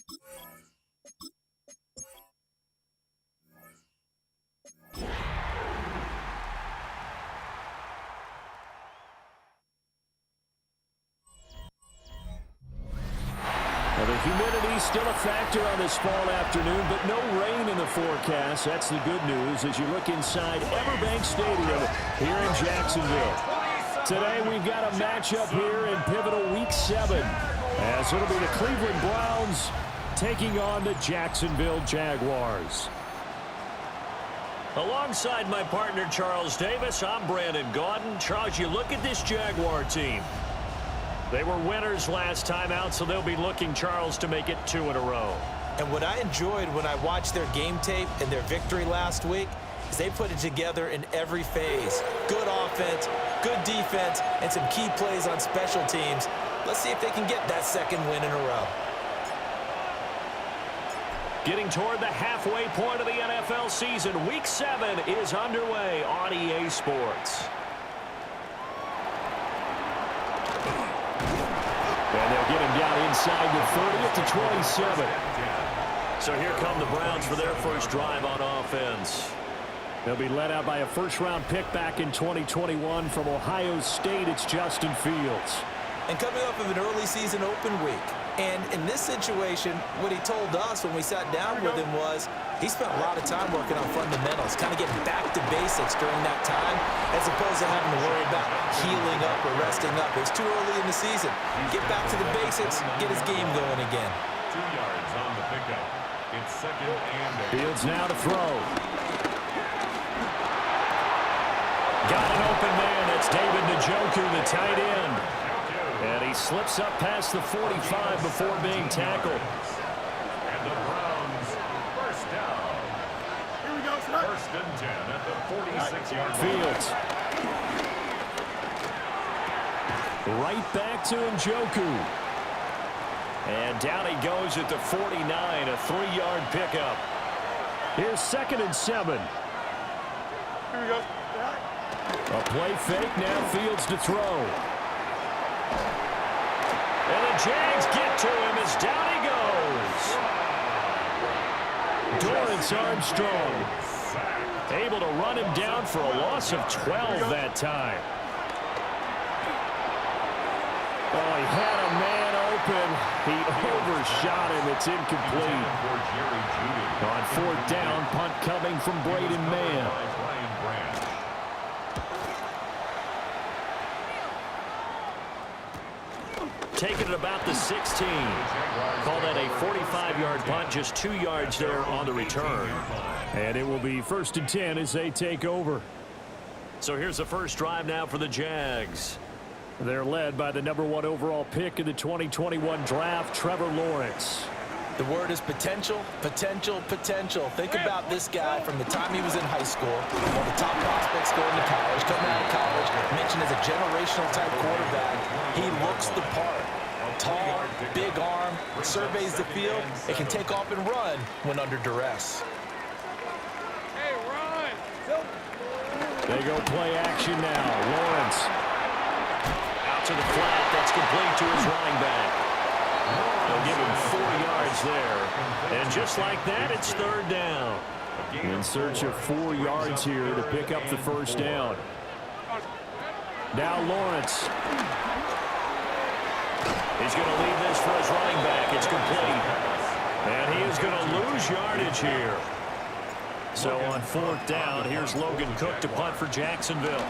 Well, the humidity's still a factor on this fall afternoon, but no rain in the forecast. That's the good news as you look inside Everbank Stadium here in Jacksonville. Today we've got a matchup here in pivotal Week 7, as it'll be the Cleveland Browns taking on the Jacksonville Jaguars. Alongside my partner Charles Davis, I'm Brandon Gaudin. Charles, you look at this Jaguar team. They were winners last time out, so they'll be looking, Charles, to make it 2 in a row. And what I enjoyed when I watched their game tape and their victory last week is they put it together in every phase. Good offense, good defense, and some key plays on special teams. Let's see if they can get that second win in a row. Getting toward the halfway point of the NFL season, Week 7 is underway on EA Sports. And they'll get him down inside the 30 at the 27. So here come the Browns for their first drive on offense. They'll be led out by a first-round pick back in 2021 from Ohio State. It's Justin Fields. And coming off of an early season open week. And in this situation, what he told us when we sat down with him was he spent a lot of time working on fundamentals, kind of getting back to basics during that time, as opposed to having to worry about healing up or resting up. It's too early in the season. Get back to the basics, get his game going again. 2 yards on the pickup. It's second and 8. Fields now to throw. Got an open man. That's David Njoku, the tight end. And he slips up past the 45 before being tackled. And the Browns first down. Here we go, first and 10 at the 46-yard line. Fields. Right back to Njoku. And down he goes at the 49, a 3-yard pickup. Here's 2nd and 7. Here we go. A play fake, now Fields to throw. And the Jags get to him as down he goes. Dorrance Armstrong able to run him down for a loss of 12 that time. Oh, he had a man open. He overshot him. It's incomplete. On 4th down, punt coming from Braden Mann. Taking it about the 16. Call that a 45-yard punt, just 2 yards there on the return. And it will be 1st and 10 as they take over. So here's the first drive now for the Jags. They're led by the #1 overall pick in the 2021 draft, Trevor Lawrence. The word is potential, potential, potential. Think about this guy from the time he was in high school, one of the top prospects going to college, coming out of college, mentioned as a generational type quarterback. He looks the part. Tall, big arm, surveys the field, and can take off and run when under duress. Hey, run! They go play action now. Lawrence. Out to the flat, that's complete to his running back. They'll give him 4 yards there. And just like that, it's 3rd down. In search of 4 yards here to pick up the first down. Now Lawrence. He's going to leave this for his running back. It's complete. And he is going to lose yardage here. So on 4th down, here's Logan Cook to punt for Jacksonville.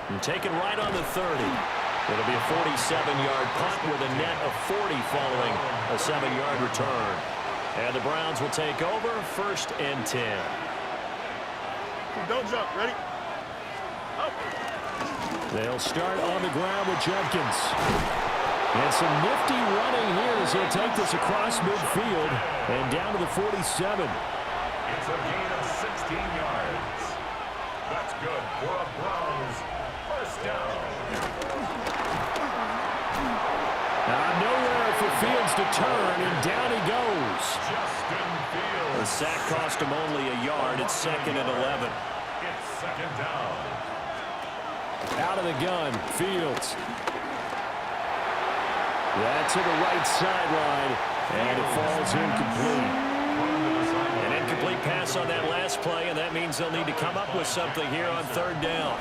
And taken right on the 30. It'll be a 47-yard punt with a net of 40 following a 7-yard return. And the Browns will take over 1st and 10. Don't jump. Ready? Up. They'll start on the ground with Jenkins. And some nifty running here as he'll take this across midfield and down to the 47. It's a gain of 16 yards. That's good for a Browns first down. Nowhere for Fields to turn, and down he goes. Justin Fields. The sack cost him only a yard. It's 2nd and 11. It's 2nd down. Out of the gun, Fields. That's to the right sideline, and it falls incomplete. An incomplete pass on that last play, and that means they'll need to come up with something here on third down.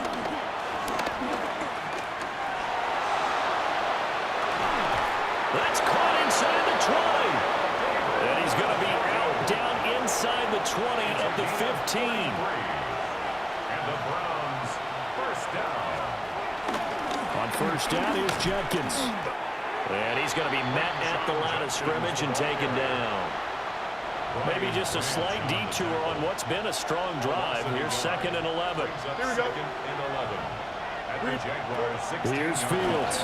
That's caught inside the 20. And he's going to be out down inside the 20 of the 15. And the Browns first down. On first down, here's Jenkins. And he's going to be met at the line of scrimmage and taken down. Maybe just a slight detour on what's been a strong drive. Here's 2nd and 11. Here we go. 2nd and 11. At the Jaguars 16. Here's Fields.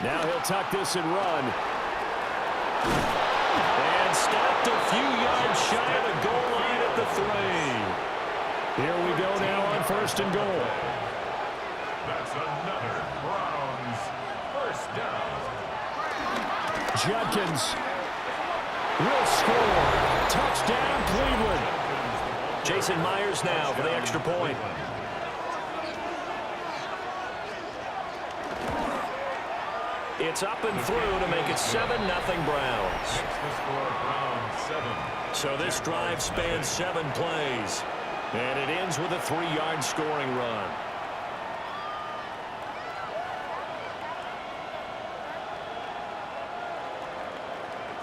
Now he'll tuck this and run. And stopped a few yards shy of the goal line at the 3. Here we go now on first and goal. That's another Browns first down. Jenkins will score. Touchdown, Cleveland. Jason Myers now for the extra point. It's up and through to make it 7-0 Browns. So this drive spans 7 plays. And it ends with a 3-yard scoring run.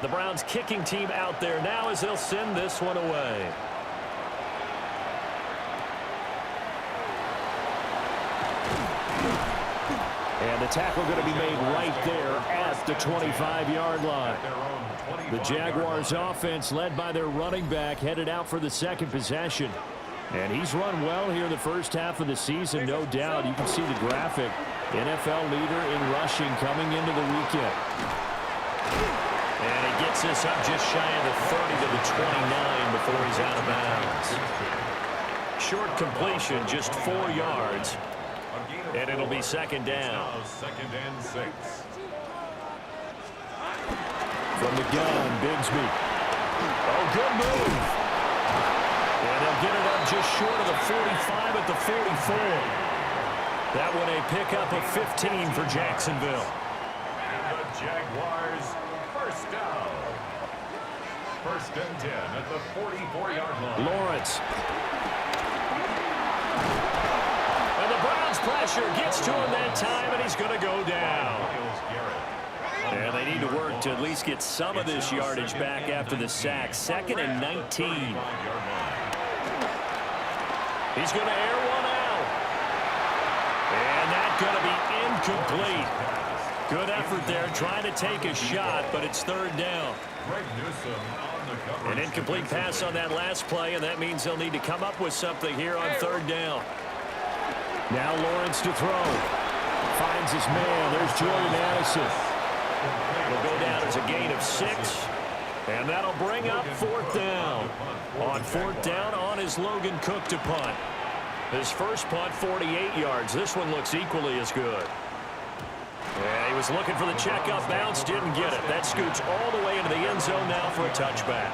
The Browns kicking team out there now as they'll send this one away. And the tackle going to be made right there at the 25-yard line. The Jaguars offense led by their running back headed out for the second possession. And he's run well here in the first half of the season, no doubt. You can see the graphic. NFL leader in rushing coming into the weekend. And he gets this up just shy of the 30 to the 29 before he's out of bounds. Short completion, just 4 yards. And it'll be 2nd down. 2nd and 6. From the gun, Bigsby. Oh, good move. And they'll get it up just short of the 45 at the 44. That one a pickup of 15 for Jacksonville. And the Jaguars first down. 1st and 10 at the 44-yard line. Lawrence. And the Browns pressure gets to him that time, and he's going to go down. And they need to work to at least get some of this yardage back after the sack. 2nd and 19. He's going to air one out. And that's going to be incomplete. Good effort there trying to take a shot, but it's 3rd down. An incomplete pass on that last play, and that means they'll need to come up with something here on 3rd down. Now Lawrence to throw. Finds his man. There's Jordan Addison. Will go down as a gain of 6. And that'll bring up 4th down. On 4th down, on is Logan Cook to punt. His first punt, 48 yards. This one looks equally as good. And he was looking for the check-up bounce, didn't get it. That scoots all the way into the end zone now for a touchback.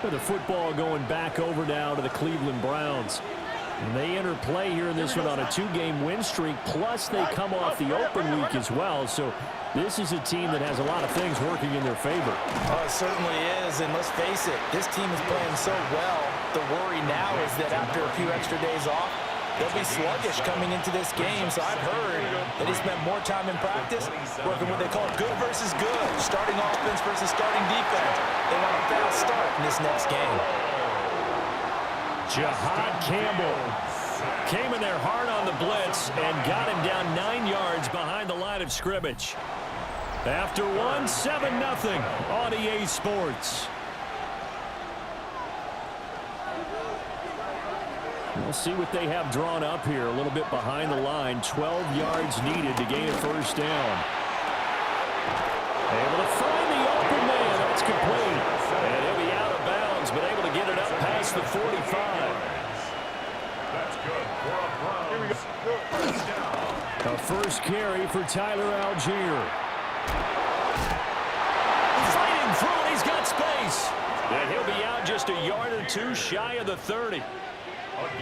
The football going back over now to the Cleveland Browns. And they enter play here in this one on a 2-game win streak, plus they come off the open week as well. So this is a team that has a lot of things working in their favor. Oh, it certainly is, and let's face it, this team is playing so well. The worry now is that after a few extra days off, they'll be sluggish coming into this game. So I've heard that he spent more time in practice working what they call good versus good, starting offense versus starting defense. They want a fast start in this next game. Jahad Campbell Came in there hard on the blitz and got him down 9 yards behind the line of scrimmage. After one, 7-0 on EA Sports. We'll see what they have drawn up here. A little bit behind the line. 12 yards needed to gain a first down. Able to find the open man. That's complete. And he'll be out of bounds, but able to get it up past the 45. That's good for a Browns. Here we go. First down. A first carry for Tyler Algier. Fighting through it. He's got space. And he'll be out just a yard or two shy of the 30.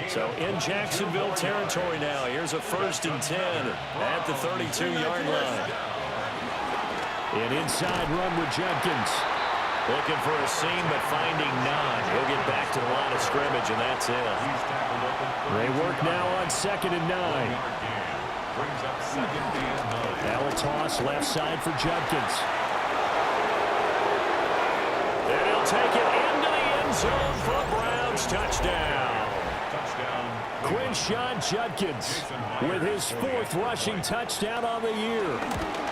So in Jacksonville territory now. Here's a 1st and 10 at the 32-yard line. An inside run with Judkins. Looking for a seam, but finding none. He'll get back to the line of scrimmage, and that's it. They work now on 2nd and 9. Brings up 2nd and 9. Now a toss left side for Judkins. And he'll take it into the end zone for a Browns touchdown. Quinshon Judkins with his 4th rushing touchdown on the year.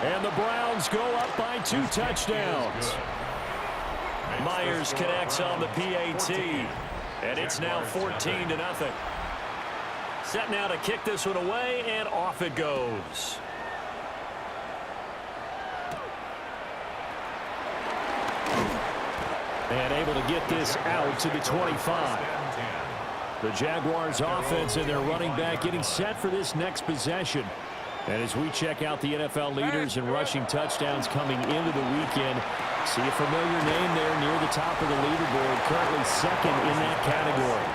And the Browns go up by 2 touchdowns. Myers connects on the PAT. And it's now 14-0. Set now to kick this one away, and off it goes. And able to get this out to the 25. The Jaguars offense and their running back getting set for this next possession. And as we check out the NFL leaders in rushing touchdowns coming into the weekend, see a familiar name there near the top of the leaderboard, currently 2nd in that category.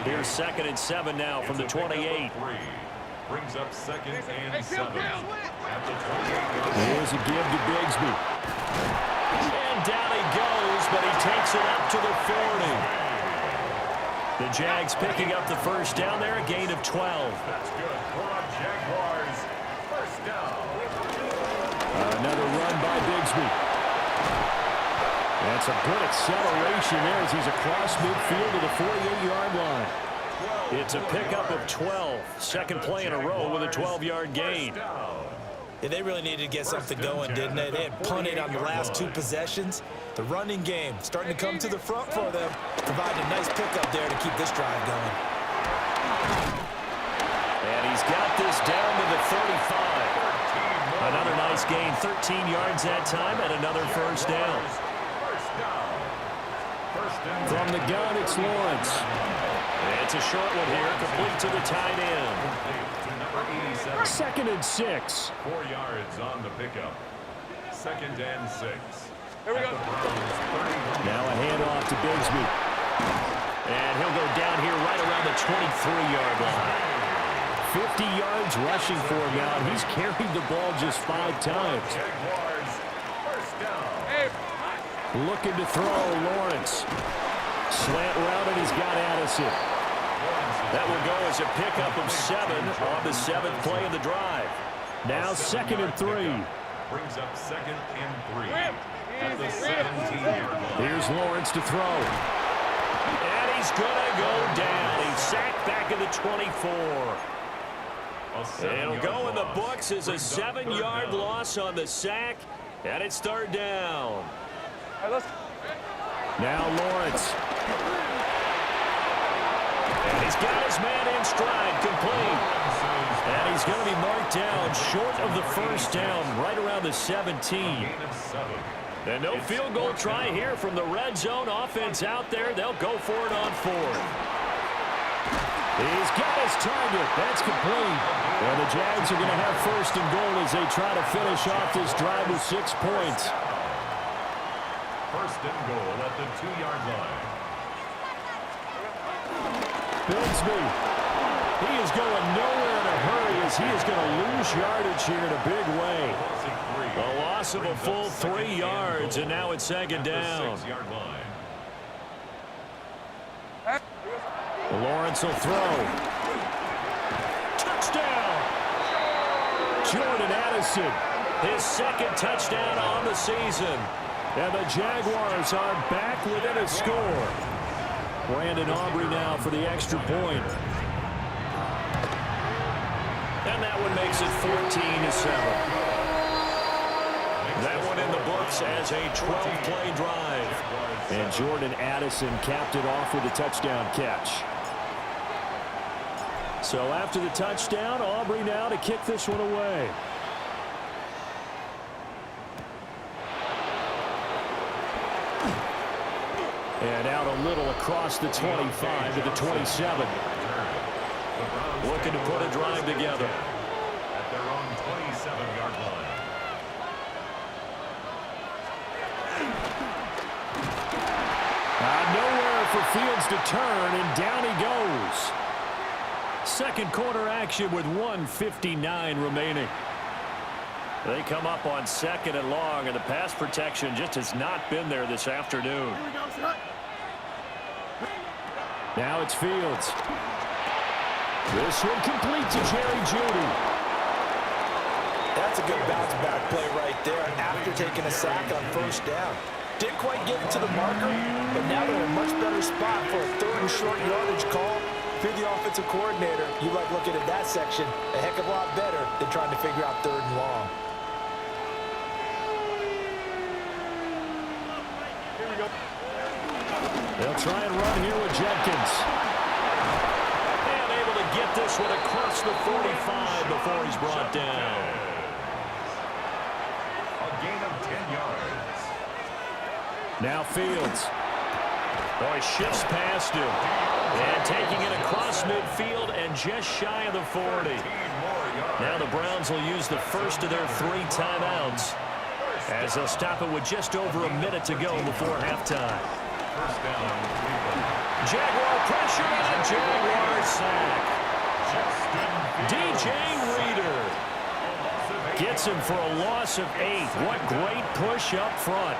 Here's 2nd and 7 now from the 28. Brings up 2nd and 7. Here's a give to Bigsby. And down he goes, but he takes it up to the 40. The Jags picking up the first down there, a gain of 12. That's good for a Jaguars. First down. Another run by Bigsby. That's a good acceleration there as he's across midfield to the 48-yard line. It's a pickup of 12. Second play in a row with a 12-yard gain. Yeah, they really needed to get something going, didn't they? They had punted on the last 2 possessions. The running game starting to come to the front for them. Provided a nice pickup there to keep this drive going. And he's got this down to the 35. Another nice gain, 13 yards that time, and another first down. From the gun, it's Lawrence. It's a short one here, complete to the tight end. 2nd and 6. 4 yards on the pickup. 2nd and 6. Here we go. Now a handoff to Bigsby. And he'll go down here right around the 23-yard line. 50 yards rushing for him now, and he's carried the ball just 5 times. Jaguars. First down. Looking to throw, Lawrence. Slant route, and he's got Addison. That will go as a pickup of 7 on the 7th play of the drive. Now 2nd and 3. Brings up 2nd and 3. At the 17-yard line. Here's Lawrence to throw. And he's going to go down. He's sacked back at the 24. It'll go in the books as a 7-yard loss on the sack, and it's 3rd down. Now Lawrence. And he's got his man in stride, complete. And he's going to be marked down short of the first down, right around the 17. And no field goal try here from the red zone offense out there. They'll go for it on 4th. He's got his target. That's complete. And the Jags are going to have 1st and goal as they try to finish off this drive with 6 points. 1st and goal at the 2-yard line. Bigsby. He is going nowhere in a hurry as he is going to lose yardage here in a big way. A loss of a full 3 yards, and now it's 2nd down. 6-yard line. Lawrence will throw. Touchdown! Jordan Addison. His 2nd touchdown on the season. And the Jaguars are back within a score. Brandon Aubrey now for the extra point. And that one makes it 14-7. That one in the books as a 12-play drive. And Jordan Addison capped it off with a touchdown catch. So after the touchdown, Aubrey now to kick this one away. And out a little across the 25 to the 27. Looking to put a drive together. At their own 27-yard line. Nowhere for Fields to turn, and down he goes. Second quarter action with 1:59 remaining. They come up on 2nd and long, and the pass protection just has not been there this afternoon. Now it's Fields. This one complete to Jerry Jeudy. That's a good bounce-back play right there after taking a sack on 1st down. Didn't quite get it to the marker, but now they're in a much better spot for a 3rd and short yardage call. If you're the offensive coordinator, you like looking at that section a heck of a lot better than trying to figure out 3rd and long. They'll try and run here with Jenkins. And able to get this one across the 45 before he's brought down. A gain of 10 yards. Now Fields. Oh, he shifts past him. And taking it across midfield and just shy of the 40. Now the Browns will use the first of their 3 timeouts as they'll stop it with just over a minute to go before halftime. First down, Cleveland. Jaguar pressure and a Jaguar sack. DJ Reader gets him for a loss of 8. What great push up front.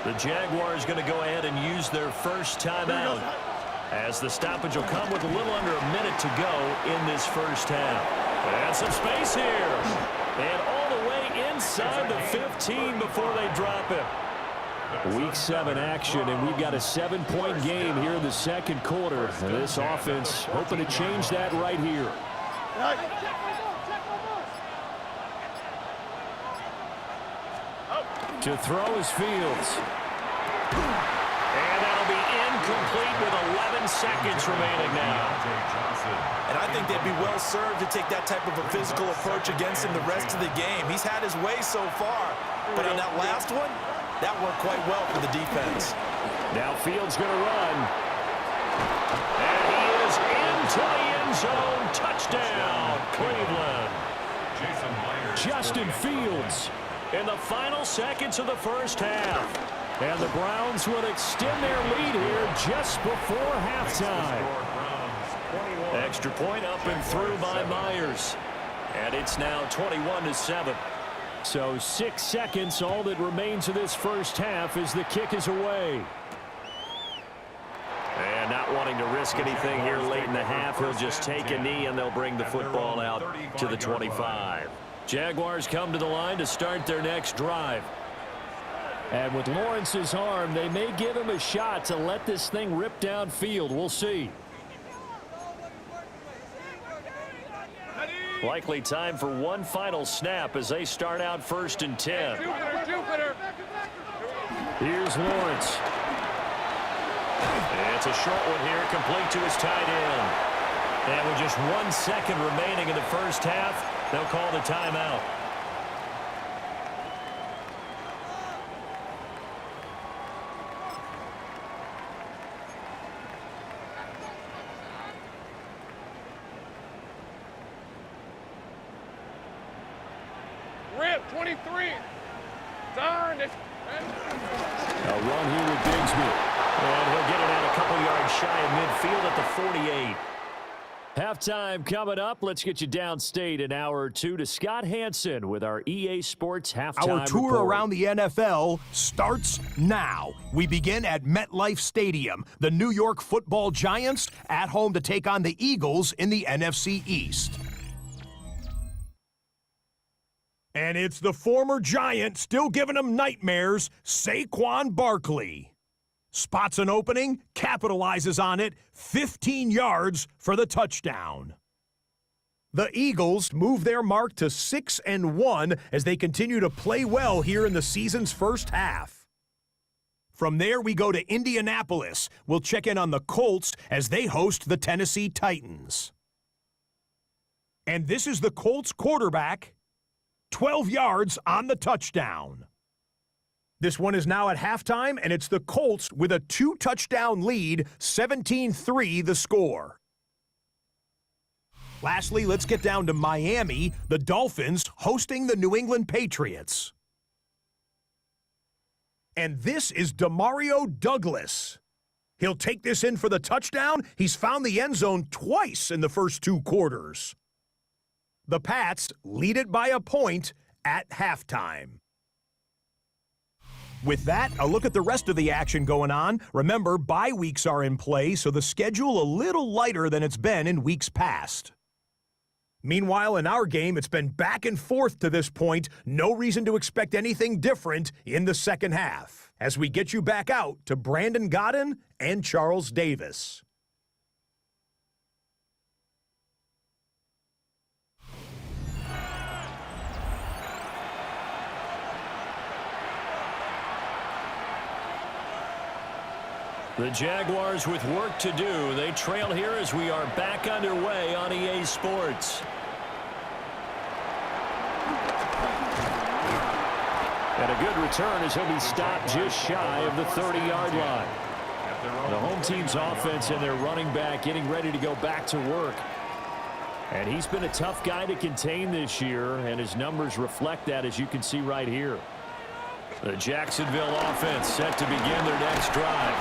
The Jaguars going to go ahead and use their first timeout as the stoppage will come with a little under a minute to go in this first half. And some space here. And all the way inside the 15 before they drop it. Week 7 action, and we've got a 7-point game here in the 2nd quarter. And this offense hoping to change that right here. To throw is Fields. And that'll be incomplete with 11 seconds remaining now. And I think they'd be well served to take that type of a physical approach against him the rest of the game. He's had his way so far, but on that last one, that worked quite well for the defense. Now Fields going to run. And he is into the end zone. Touchdown, Cleveland. Justin Fields In the final seconds of the first half. And the Browns will extend their lead here just before halftime. Extra point up and through by Myers. And it's now 21-7. So 6 seconds, all that remains of this first half as the kick is away. And not wanting to risk anything here late in the half, he'll just take a knee and they'll bring the football out to the 25. Jaguars come to the line to start their next drive. And with Lawrence's arm, they may give him a shot to let this thing rip downfield. We'll see. Likely time for one final snap as they start out 1st and 10. Here's Lawrence. It's a short one here, complete to his tight end. And with just 1 second remaining in the first half, they'll call the timeout. Rip, 23. Darn it. A run here with Bigsby. And he'll get it out a couple yards shy of midfield at the 48. Halftime coming up. Let's get you downstate an hour or two to Scott Hansen with our EA Sports halftime Our tour report. around the NFL starts now. We begin at MetLife Stadium. The New York Football Giants at home to take on the Eagles in the NFC East. And it's the former Giant still giving them nightmares, Saquon Barkley. Spots an opening, capitalizes on it, 15 yards for the touchdown. The Eagles move their mark to 6-1 as they continue to play well here in the season's first half. From there, we go to Indianapolis. We'll check in on the Colts as they host the Tennessee Titans. And this is the Colts quarterback, 12 yards on the touchdown. This one is now at halftime, and it's the Colts with a 2-touchdown lead, 17-3 the score. Lastly, let's get down to Miami, the Dolphins hosting the New England Patriots. And this is Demario Douglas. He'll take this in for the touchdown. He's found the end zone twice in the first 2 quarters. The Pats lead it by a point at halftime. With that, a look at the rest of the action going on. Remember, bye weeks are in play, so the schedule a little lighter than it's been in weeks past. Meanwhile, in our game, it's been back and forth to this point. No reason to expect anything different in the second half, as we get you back out to Brandon Godden and Charles Davis. The Jaguars with work to do. They trail here as we are back underway on EA Sports. And a good return as he'll be stopped just shy of the 30-yard line. The home team's offense and their running back getting ready to go back to work. And he's been a tough guy to contain this year, and his numbers reflect that, as you can see right here. The Jacksonville offense set to begin their next drive.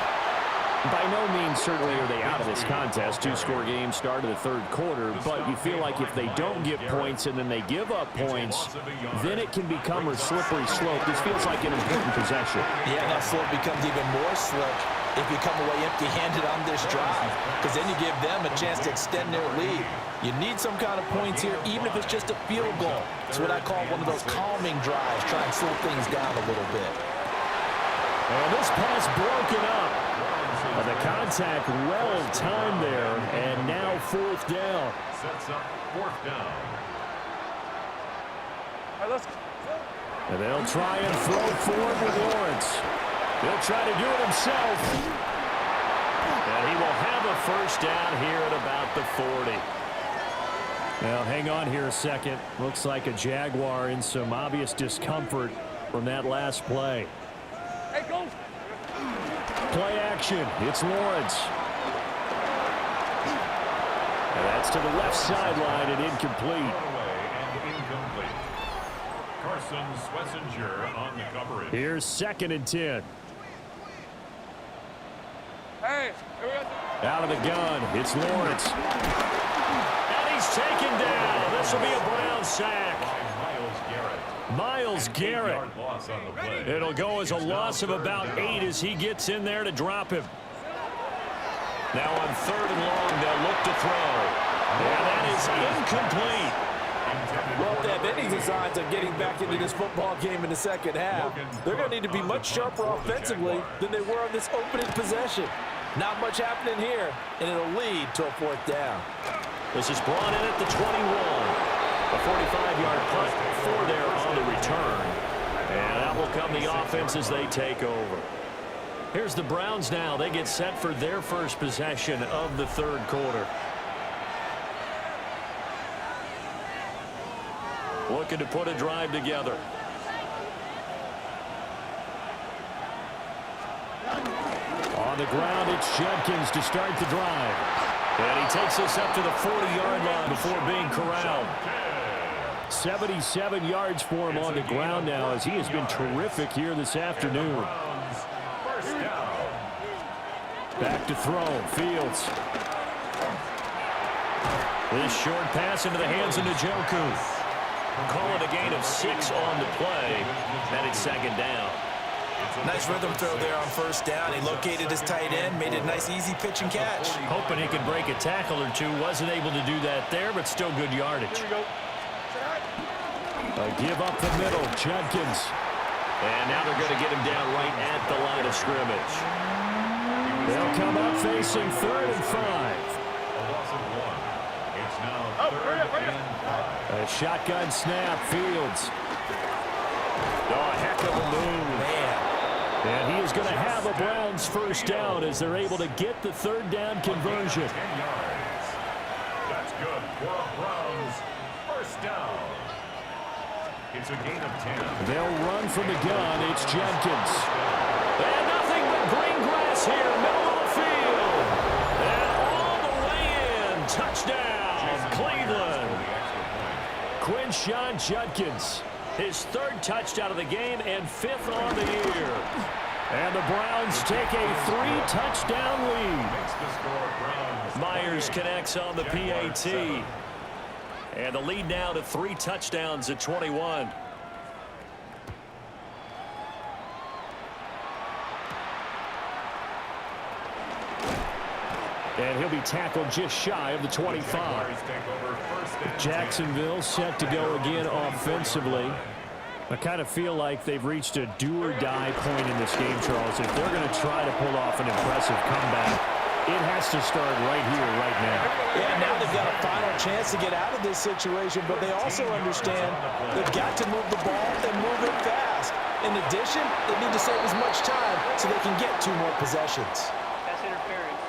By no means certainly are they out of this contest. Two-score game start of the third quarter, but you feel like if they don't get points and then they give up points, then it can become a slippery slope. This feels like an important possession. Yeah, that slope becomes even more slip if you come away empty-handed on this drive, because then you give them a chance to extend their lead. You need some kind of points here, even if it's just a field goal. It's what I call one of those calming drives, try and slow things down a little bit. And this pass broken up. The contact well timed there, and now fourth down. Sets up fourth down. All right, let's go. And they'll try and throw forward with Lawrence. He'll try to do it himself. And he will have a first down here at about the 40. Now, hang on here a second. Looks like a Jaguar in some obvious discomfort from that last play. Hey, go. Play action. It's Lawrence. And that's to the left sideline and incomplete. And incomplete. Carson Schlesinger on the coverage. Here's 2nd and 10. Hey, here we go. Out of the gun. It's Lawrence. And he's taken down. This will be a Brown sack. Miles Garrett. It'll go as a loss of about 8 as he gets in there to drop him. Now on 3rd and long, they'll look to throw. And that is incomplete. Well, if they have any designs of getting back into this football game in the second half, they're going to need to be much sharper offensively than they were on this opening possession. Not much happening here, and it'll lead to a fourth down. This is brought in at the 21. A 45-yard punt for there on the return. And that will come the offense as they take over. Here's the Browns now. They get set for their first possession of the third quarter. Looking to put a drive together. On the ground, it's Jenkins to start the drive. And he takes us up to the 40-yard line before being corralled. 77 yards for him on the ground now, as he has been terrific here this afternoon. Back to throw. Fields. This short pass into the hands of Njoku. Call it a gain of 6 on the play, and it's 2nd down. Nice rhythm throw there on first down. He located his tight end, made it a nice, easy pitch and catch. Hoping he could break a tackle or two. Wasn't able to do that there, but still good yardage. A give up the middle, Judkins. And now they're going to get him down right at the line of scrimmage. They'll come up facing 3rd and 5. A loss of 1. It's now 3rd and 5. A shotgun snap, Fields. Oh, a heck of a move. Man. And he is going to have a Browns first down as they're able to get the 3rd down conversion. 10 yards. That's good for a Browns first down. It's a gain of 10. They'll run from the gun. It's Jenkins. And nothing but green grass here, middle of the field. And all the way in. Touchdown, Cleveland. Quinshon Judkins. His 3rd touchdown of the game and 5th on the year. And the Browns take a 3-touchdown lead. Myers connects on the PAT. And the lead now to 3 touchdowns at 21. And he'll be tackled just shy of the 25. Jacksonville set to go again offensively. I kind of feel like they've reached a do-or-die point in this game, Charles. If they're going to try to pull off an impressive comeback, it has to start right here, right now. Yeah, now they've got a final chance to get out of this situation, but they also understand they've got to move the ball and move it fast. In addition, they need to save as much time so they can get 2 more possessions. That's interference.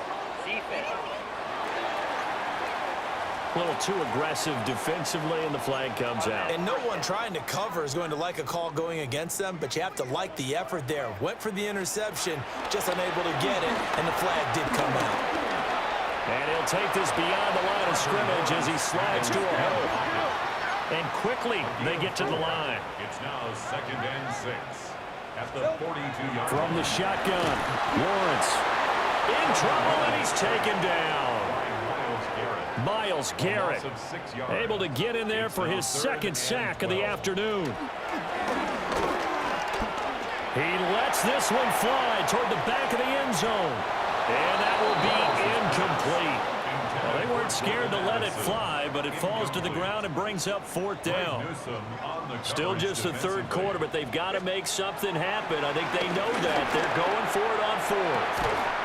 Defense. A little too aggressive defensively, and the flag comes out. And no one trying to cover is going to like a call going against them, but you have to like the effort there. Went for the interception, just unable to get it, and the flag did come out. And he'll take this beyond the line of scrimmage as he slides to a hole. And quickly, they get to the line. It's now 2nd and 6 at the 42-yard From the shotgun, Lawrence. In trouble, and he's taken down. Myles Garrett able to get in there for his 2nd sack of the afternoon. He lets this one fly toward the back of the end zone. And that will be incomplete. Well, they weren't scared to let it fly, but it falls to the ground and brings up 4th down. Still just the 3rd quarter, but they've got to make something happen. I think they know that. They're going for it on 4th.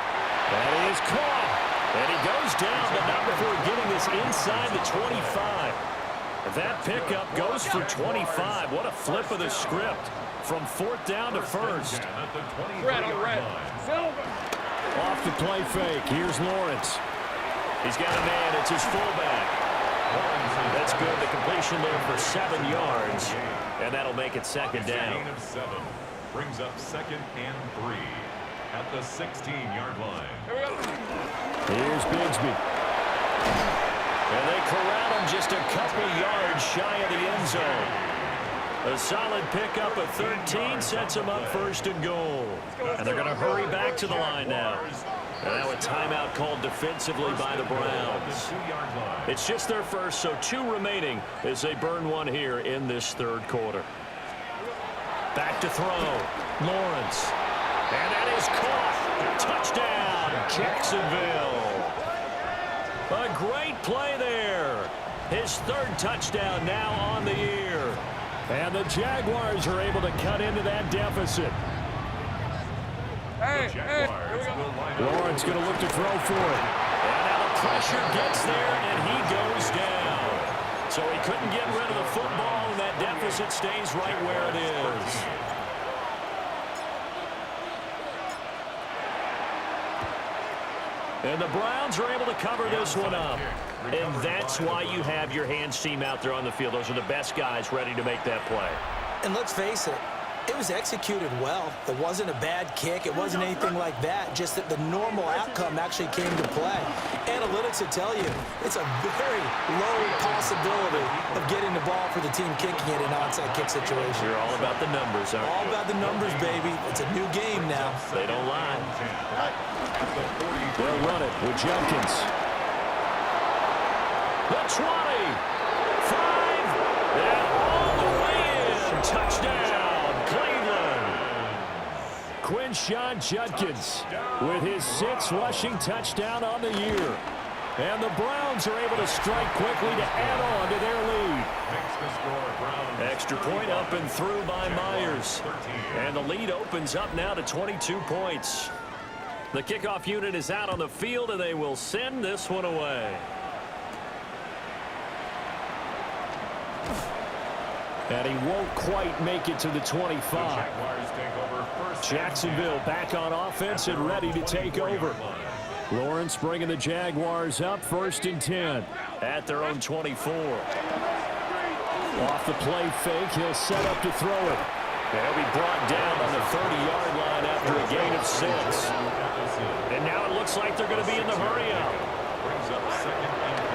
That is caught. And he goes down, but not before getting this inside the 25. That pickup goes for 25. What a flip of the script from 4th down to 1st. Red on red. Silver. Off the play fake. Here's Lawrence. He's got a man. It's his fullback. That's good. The completion there for 7 yards. And that'll make it 2nd down. Gain of 7 brings up 2nd and 3 at the 16-yard line. Here we go. Here's Bigsby. And they corral him just a couple yards shy of the end zone. A solid pickup of 13 sets him up 1st and goal. And they're going to hurry back to the line now. And now a timeout called defensively by the Browns. It's just their first, so 2 remaining as they burn one here in this 3rd quarter. Back to throw. Lawrence. And that is caught. Touchdown, Jacksonville. A great play there. His 3rd touchdown now on the year. And the Jaguars are able to cut into that deficit. Hey, here we go. Lawrence going to look to throw for it. And now the pressure gets there, and he goes down. So he couldn't get rid of the football, and that deficit stays right where it is. And the Browns are able to cover this one up. And that's why you have your hands team out there on the field. Those are the best guys ready to make that play. And let's face it, it was executed well. It wasn't a bad kick. It wasn't anything like that. Just that the normal outcome actually came to play. Analytics will tell you it's a very low possibility of getting the ball for the team kicking it in an onside kick situation. You're all about the numbers, aren't you? All about the numbers, baby. It's a new game now. They don't lie. They'll run it with Jenkins. The 20, 5, and all the way in. Touchdown, Cleveland. Quinshon Judkins with his 6th rushing touchdown on the year. And the Browns are able to strike quickly to add on to their lead. Extra point up and through by Myers. And the lead opens up now to 22 points. The kickoff unit is out on the field, and they will send this one away. And he won't quite make it to the 25. Jacksonville back on offense and ready to take over. Lawrence bringing the Jaguars up 1st and 10. At their own 24. Off the play fake, he'll set up to throw it. They'll be brought down on the 30-yard line after a gain of 6. And now it looks like they're going to be in the hurry-up.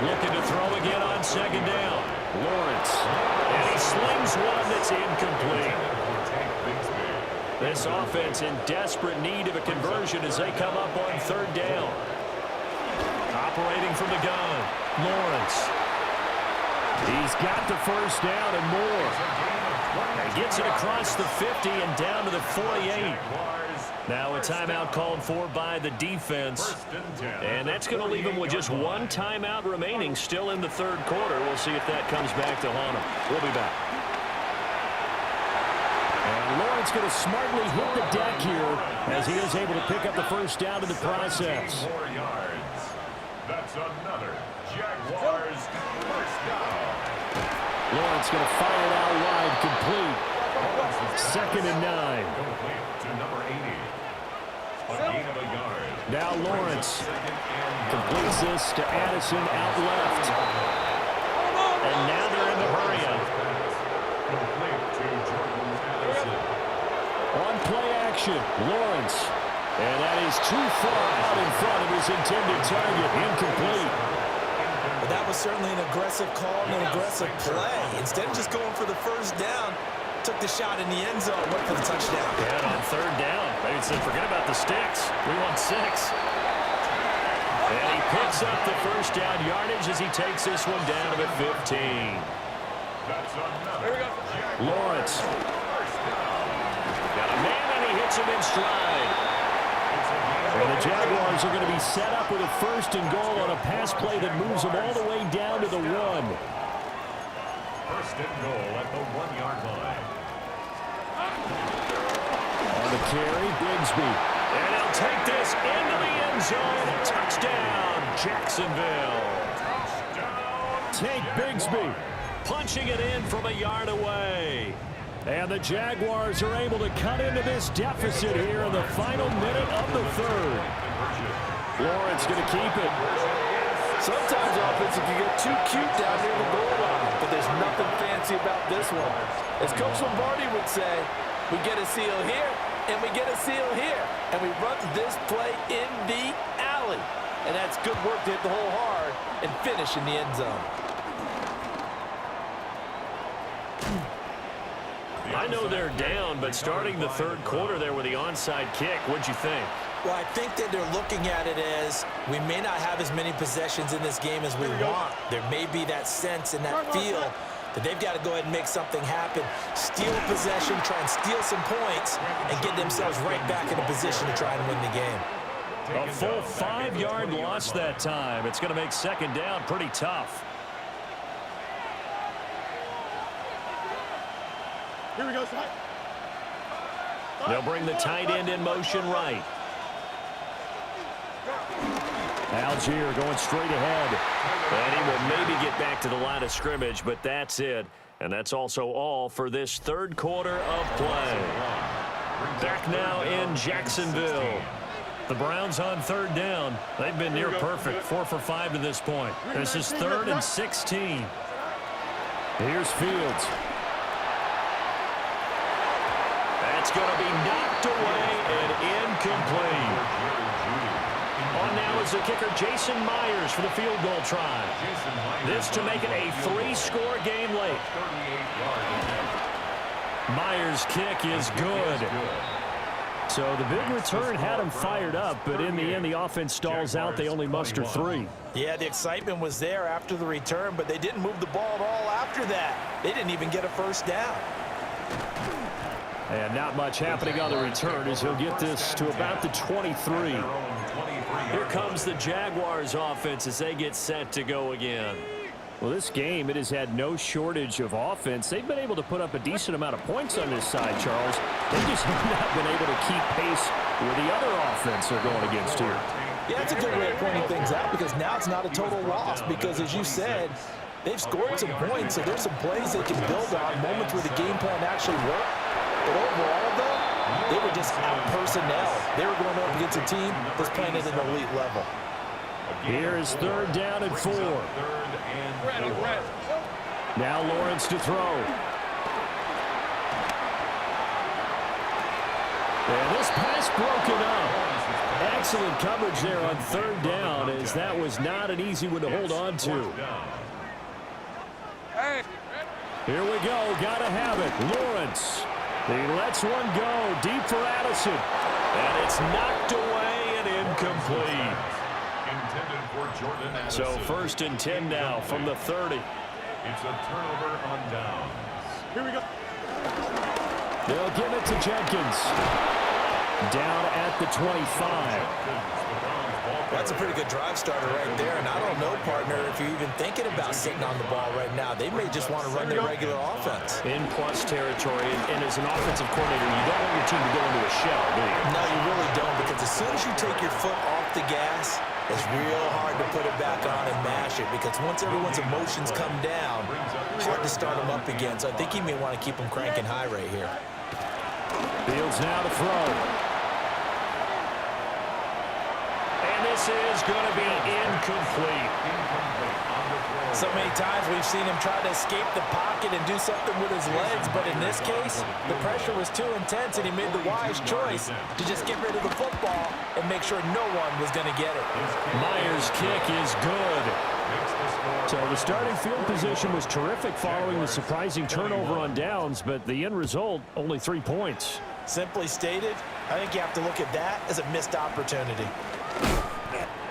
Looking to throw again on 2nd down. Lawrence. And he slings one that's incomplete. This offense in desperate need of a conversion as they come up on 3rd down. Operating from the gun. Lawrence. He's got the 1st down and more. He gets it across the 50 and down to the 48. Now a timeout called for by the defense. And that's going to leave them with just one timeout remaining still in the third quarter. We'll see if that comes back to haunt them. We'll be back. And Lawrence going to smartly hit the deck here as he is able to pick up the first down in the process. 4 yards. That's another Jaguars first down. Lawrence going to fire it out wide, complete. 2nd and 9. Complete to number 80. A gain of a yard. Now Lawrence completes this to Addison out left. And now they're in the hurry-up. Complete to Jordan Addison. On play action, Lawrence. And that is too far out in front of his intended target. Incomplete. But that was certainly an aggressive call and an aggressive play. Instead of just going for the first down, took the shot in the end zone, went for the touchdown. And on 3rd down, maybe said, forget about the sticks. We want 6. And he picks up the first down yardage as he takes this one down to the 15. That's another Lawrence. Got a man and he hits him in stride. And the Jaguars are going to be set up with a 1st and goal on a pass play that moves them all the way down to the 1. 1st and goal at the 1-yard line. On the carry, Bigsby. And he'll take this into the end zone. Touchdown, Jacksonville. Take Bigsby. Punching it in from a yard away. And the Jaguars are able to cut into this deficit here in the final minute of the 3rd. Lawrence going to keep it. Sometimes offenses can get too cute down near the goal line, but there's nothing fancy about this one. As Coach Lombardi would say, we get a seal here, and we get a seal here, and we run this play in the alley. And that's good work to hit the hole hard and finish in the end zone. I know they're down, but starting the 3rd quarter there with the onside kick, what'd you think? Well, I think that they're looking at it as we may not have as many possessions in this game as we want. There may be that sense and that feel that they've got to go ahead and make something happen. Steal possession, try and steal some points, and get themselves right back in a position to try and win the game. A full 5-yard loss that time. It's going to make 2nd down pretty tough. Here we go, Ty. They'll bring the tight end in motion right. Algier going straight ahead. And he will maybe get back to the line of scrimmage, but that's it. And that's also all for this 3rd quarter of play. Back now in Jacksonville. The Browns on 3rd down. They've been near perfect, 4 for 5 to this point. This is 3rd and 16. Here's Fields. That's going to be knocked away and incomplete. On now is the kicker Jason Myers for the field goal try. This to make it a 3-score game late. Myers' kick is good. So the big return had him fired up, but in the end, the offense stalls out. They only muster 3. Yeah, the excitement was there after the return, but they didn't move the ball at all after that. They didn't even get a first down. And not much happening on the return as he'll get this to about the 23. Here comes the Jaguars offense as they get set to go again. Well, this game, it has had no shortage of offense. They've been able to put up a decent amount of points on this side, Charles. They just have not been able to keep pace with the other offense they're going against here. Yeah, that's a good way of pointing things out because now it's not a total loss because, as you said, they've scored some points, so there's some plays they can build on, moments where the game plan actually worked. But overall, though, they were just out personnel. They were going up against a team that's playing at an elite level. Here is 3rd down and 4. Now Lawrence to throw. And this pass broken up. Excellent coverage there on 3rd down as that was not an easy one to hold on to. Here we go. Got to have it. Lawrence. He lets one go deep for Addison. And it's knocked away and incomplete. Intended for Jordan Addison. So 1st and 10 now from the 30. It's a turnover on downs. Here we go. They'll give it to Jenkins. Down at the 25. That's a pretty good drive starter right there. And I don't know, partner, if you're even thinking about sitting on the ball right now. They may just want to run their regular offense. In plus territory, and as an offensive coordinator, you don't want your team to go into a shell, do you? No, you really don't, because as soon as you take your foot off the gas, it's real hard to put it back on and mash it, because once everyone's emotions come down, hard to start them up again. So I think he may want to keep them cranking high right here. Fields now to throw. This is going to be incomplete. So many times we've seen him try to escape the pocket and do something with his legs, but in this case, the pressure was too intense, and he made the wise choice to just get rid of the football and make sure no one was going to get it. Myers' kick is good. So the starting field position was terrific following the surprising turnover on downs, but the end result, only 3 points. Simply stated, I think you have to look at that as a missed opportunity.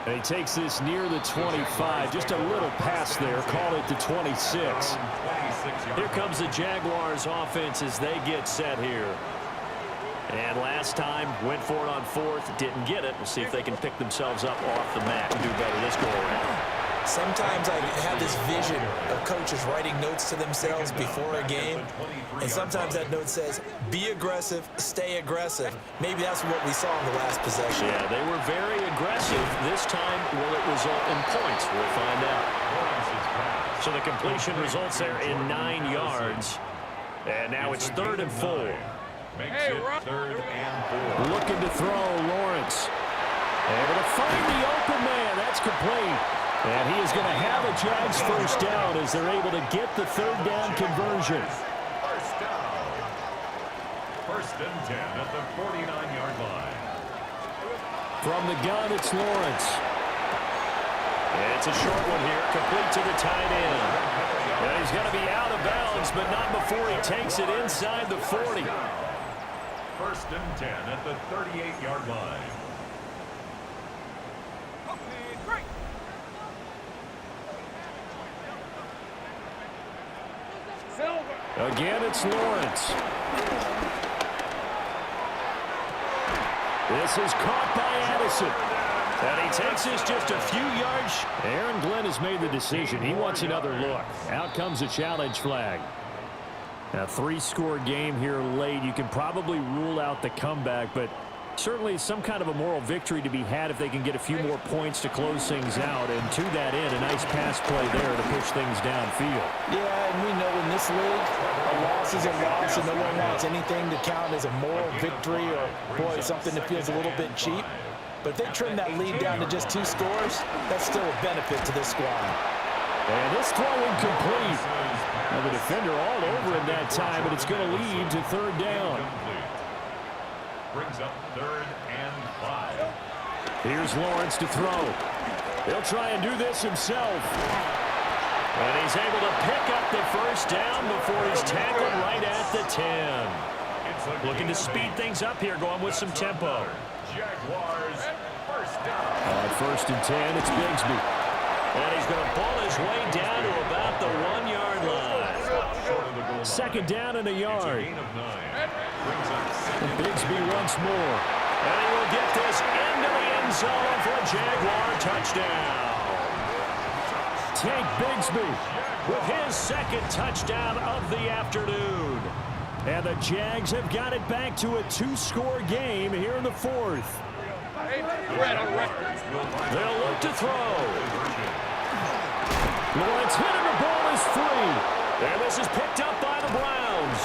And he takes this near the 25. Just a little pass there. Call it the 26. Here comes the Jaguars offense as they get set here. And last time, went for it on fourth, didn't get it. We'll see if they can pick themselves up off the mat and do better this go-around. Sometimes I have this vision of coaches writing notes to themselves before a game, and sometimes that note says, be aggressive, stay aggressive. Maybe that's what we saw in the last possession. Yeah, they were very aggressive. This time, will it result in points? We'll find out. So the completion results there in 9 yards. And now it's 3rd and 4. Makes it 3rd and 4. Looking to throw, Lawrence. Able to find the open man. That's complete. And he is going to have a Jags first down as they're able to get the 3rd down conversion. First down. 1st and 10 at the 49-yard line. From the gun, it's Lawrence. It's a short one here, complete to the tight end. And he's going to be out of bounds, but not before he takes it inside the 40. 1st and 10 at the 38-yard line. Again, it's Lawrence. This is caught by Addison. And he takes this just a few yards. Aaron Glenn has made the decision. He wants another look. Out comes a challenge flag. A 3-score game here late. You can probably rule out the comeback, but certainly some kind of a moral victory to be had if they can get a few more points to close things out. And to that end, a nice pass play there to push things downfield. Yeah, and we know in this league, a loss is a loss, and no one wants anything to count as a moral victory or, boy, something that feels a little bit cheap. But if they trim that lead down to just 2 scores, that's still a benefit to this squad. And this throw incomplete. Now the defender all over him that time, but it's going to lead to 3rd down. Brings up 3rd and 5. Here's Lawrence to throw. He'll try and do this himself. And he's able to pick up the first down before he's tackled right at the 10. Looking to speed things up here, going with some tempo. Jaguars, first down. On 1st and 10, it's Bigsby. And he's going to pull his way down to about the 1-yard line. 2nd down and a yard. Gain of 9. Brings up 2nd. Bigsby once more. And he will get this into the end zone for a Jaguar touchdown. Tank Bigsby with his 2nd touchdown of the afternoon. And the Jags have got it back to a 2-score game here in the 4th. They'll look to throw. Lawrence hit and the ball is free. And this is picked up by the Browns.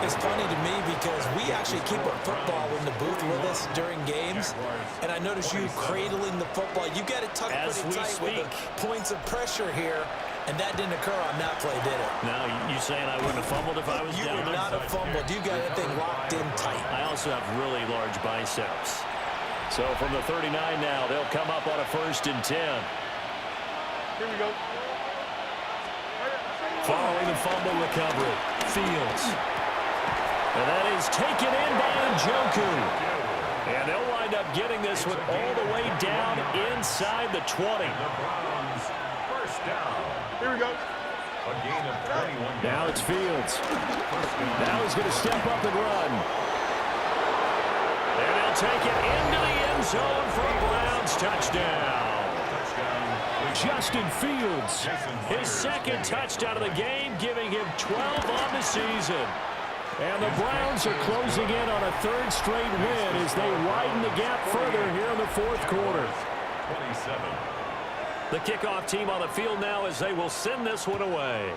It's funny to me because we actually keep a football in the booth with us during games, and I notice you cradling the football. You got it tucked As pretty we tight with speak. the points of pressure here, and that didn't occur on that play, did it? Now, you saying I wouldn't have fumbled if I was You down? would not have fumbled. You got that thing locked in tight. I also have really large biceps. So from the 39 now, they'll come up on a 1st and 10. Here we go. Following the fumble recovery, Fields. And that is taken in by Njoku. And they'll wind up getting this one all the way down inside the 20. The Browns, first down. Here we go. A gain of 21 Now it's Fields. Now he's going to step up and run. And he'll take it into the end zone for a Browns touchdown. Justin Fields. His second touchdown of the game, giving him 12 on the season. And the Browns are closing in on a third straight win as they widen the gap further here in the fourth quarter. 27. The kickoff team on the field now as they will send this one away.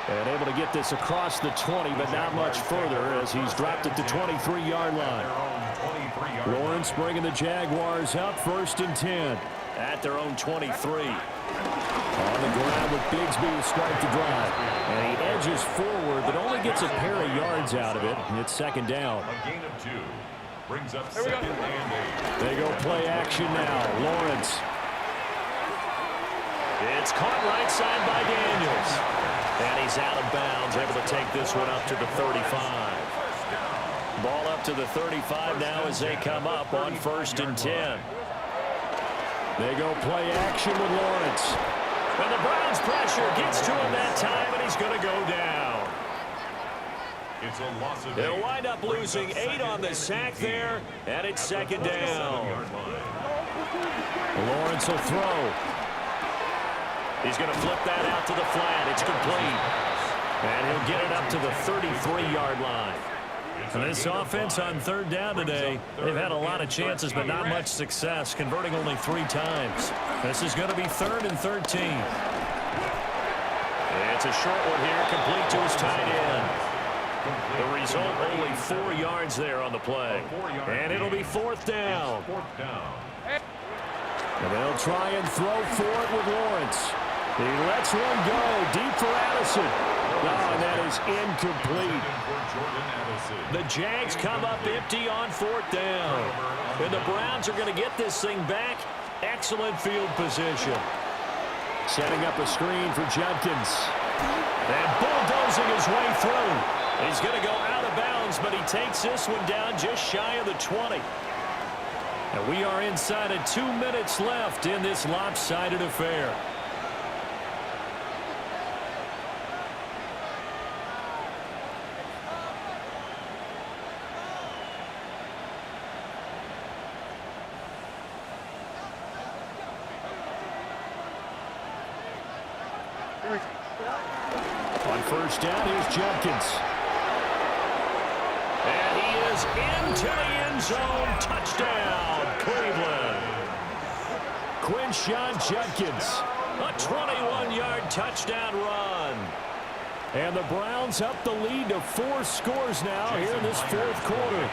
And able to get this across the 20, but not much further as he's dropped at the 23-yard line. Lawrence bringing the Jaguars up, 1st and 10. At their own 23. On the ground with Bigsby to start the drive. And he edges forward, but only gets a pair of yards out of it. And it's 2nd down. A gain of 2. Brings up 2nd and 8. They go play action now. Lawrence. It's caught right side by Daniels. And he's out of bounds, able to take this one up to the 35. Ball up to the 35 now as they come up on 1st and 10. They go play action with Lawrence. And the Browns pressure gets to him that time, and he's going to go down. It's a loss of 8. They'll wind up losing 8 on the sack there, and it's 2nd down. Lawrence will throw. He's going to flip that out to the flat. It's complete. And he'll get it up to the 33-yard line. And this offense on 3rd down today, they've had a lot of chances, but not much success, converting only 3 times. This is going to be 3rd and 13. It's a short one here, complete to his tight end. The result, only 4 yards there on the play. And it'll be 4th down. And they'll try and throw for it with Lawrence. He lets one go deep for Addison. And that is incomplete. The Jags come up empty on 4th down. And the Browns are going to get this thing back. Excellent field position. Setting up a screen for Judkins. And bulldozing his way through. He's going to go out of bounds, but he takes this one down just shy of the 20. And we are inside of 2 minutes left in this lopsided affair. On 1st down, here's Judkins. And he is into the end zone. Touchdown, Cleveland. Quinshon Judkins. A 21-yard touchdown run. And the Browns up the lead to 4 scores now here in this 4th quarter.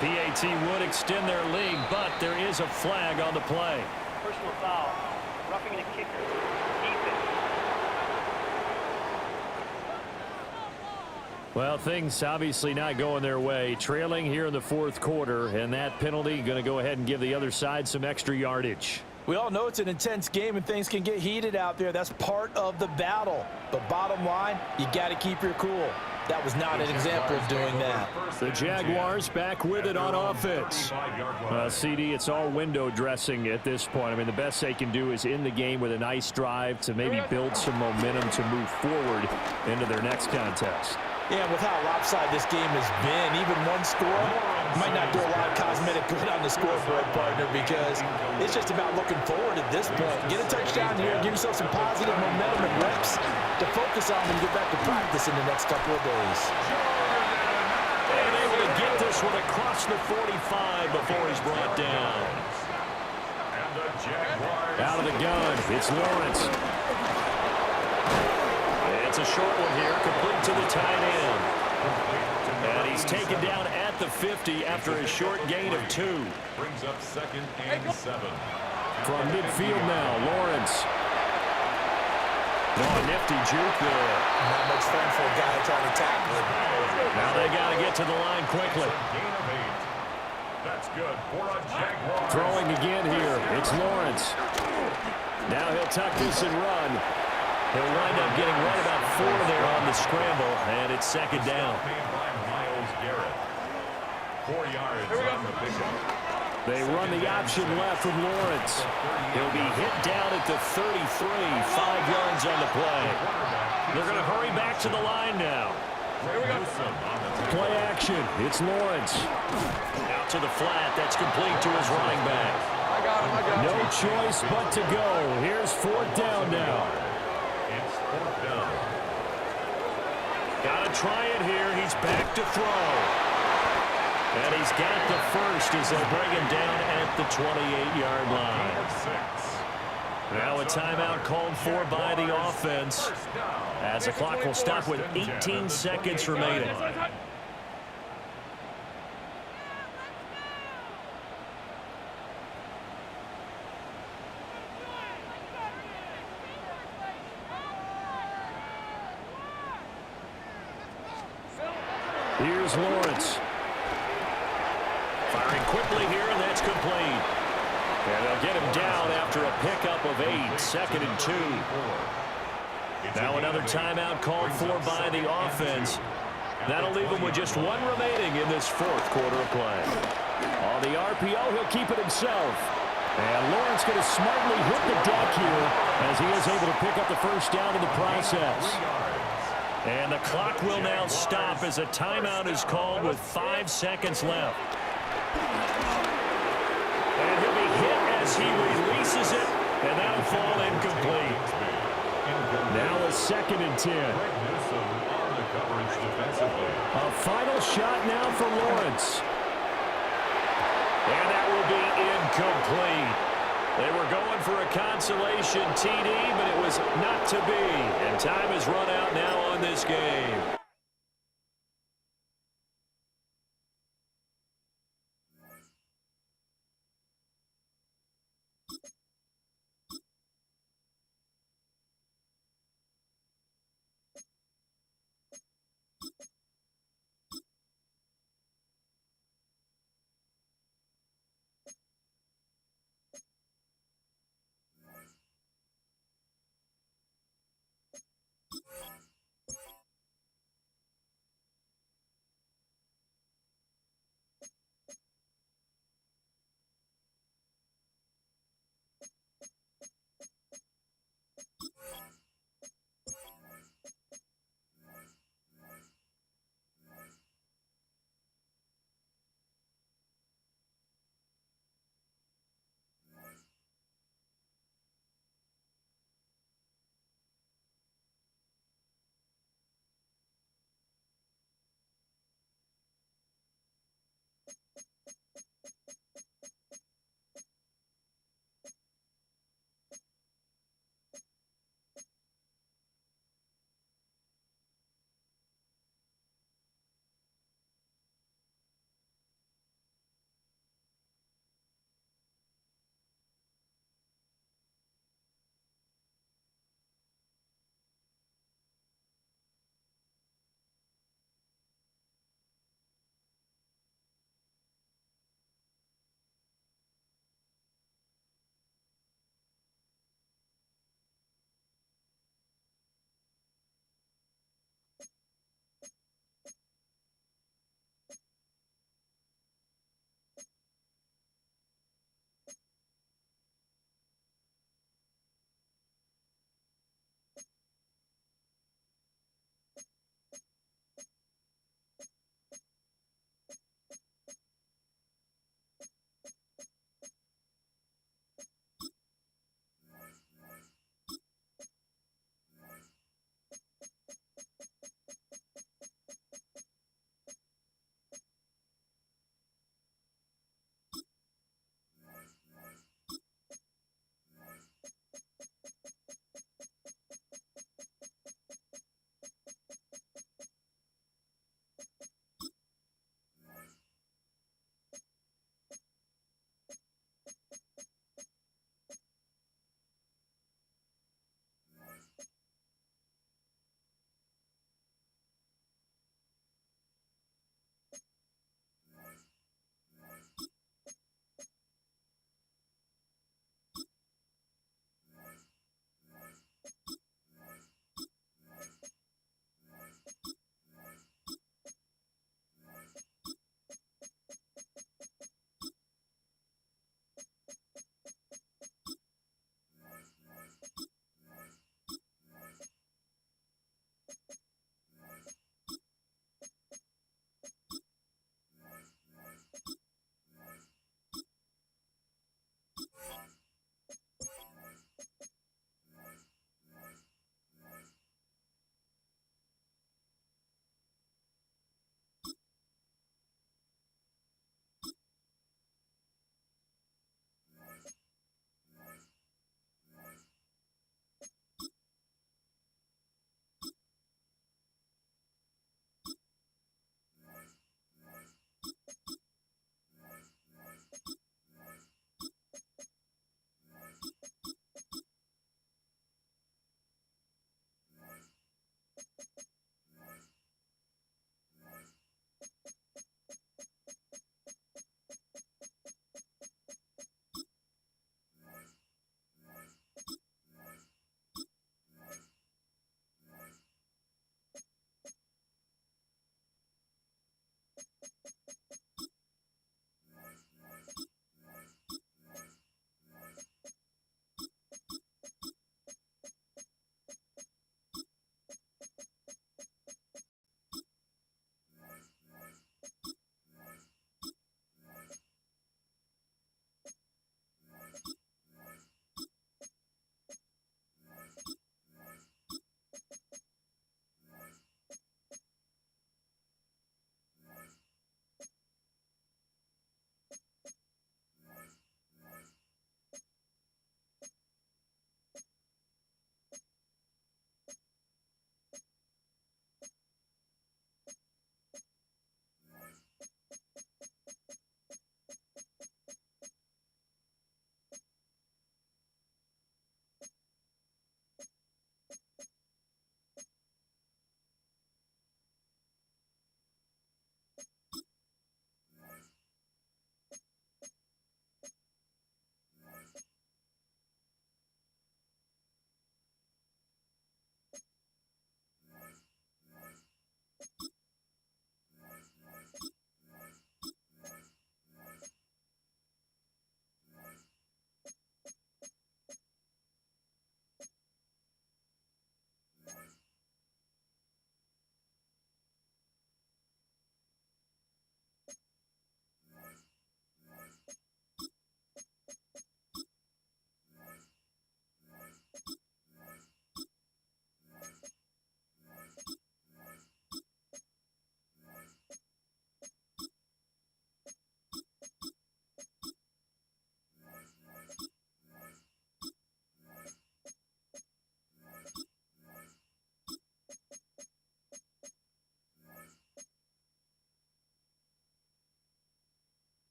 The PAT would extend their lead, but there is a flag on the play. Personal foul. Roughing the kicker. Well, things obviously not going their way. Trailing here in the 4th quarter, and that penalty going to go ahead and give the other side some extra yardage. We all know it's an intense game and things can get heated out there. That's part of the battle. But bottom line, you got to keep your cool. That was not an example of doing that. The Jaguars back with it on offense. CD, it's all window dressing at this point. I mean, the best they can do is in the game with a nice drive to maybe build some momentum to move forward into their next contest. Yeah, with how lopsided this game has been, even one score might not do a lot of cosmetic good on the scoreboard, partner, because it's just about looking forward at this point. Get a touchdown here and give yourself some positive momentum and reps to focus on when you get back to practice in the next couple of days. And able to get this one across the 45 before he's brought down. Out of the gun, it's Lawrence. It's a short one here, complete to the tight end. And he's taken down at the 50 after a short gain of 2. Brings up 2nd and 7. From midfield now, Lawrence. No, a nifty juke there. Not much fun for a guy trying to tackle it. Now they got to get to the line quickly. Gain of 8. That's good for a Jaguar. Throwing again here, it's Lawrence. Now he'll tuck this and run. He'll wind up getting right about 4 there on the scramble, and it's second down. By Myles Garrett. 4 yards on the pickup. They run the option left from Lawrence. He'll be hit down at the 33, 5 yards on the play. They're going to hurry back to the line now. Play action. It's Lawrence. Out to the flat. That's complete to his running back. I got him. No choice but to go. Here's 4th down now. It's 4th down. Got to try it here. He's back to throw. And he's got the first as they bring him down at the 28-yard line. 6. Now a timeout called for by the offense as the clock will stop with 18 seconds remaining. Here's Lawrence. Firing quickly here, and that's complete. And they'll get him down after a pickup of 8, 2nd and 2. Now another timeout called for by the offense. That'll leave him with just 1 remaining in this 4th quarter of play. On the RPO, he'll keep it himself. And Lawrence going to smartly hit the deck here as he is able to pick up the first down in the process. And the clock will now stop as a timeout is called with 5 seconds left. And he'll be hit as he releases it, and that'll fall incomplete. Now a 2nd and 10. A final shot now for Lawrence. And that will be incomplete. They were going for a consolation TD, but it was not to be. And time has run out now on this game.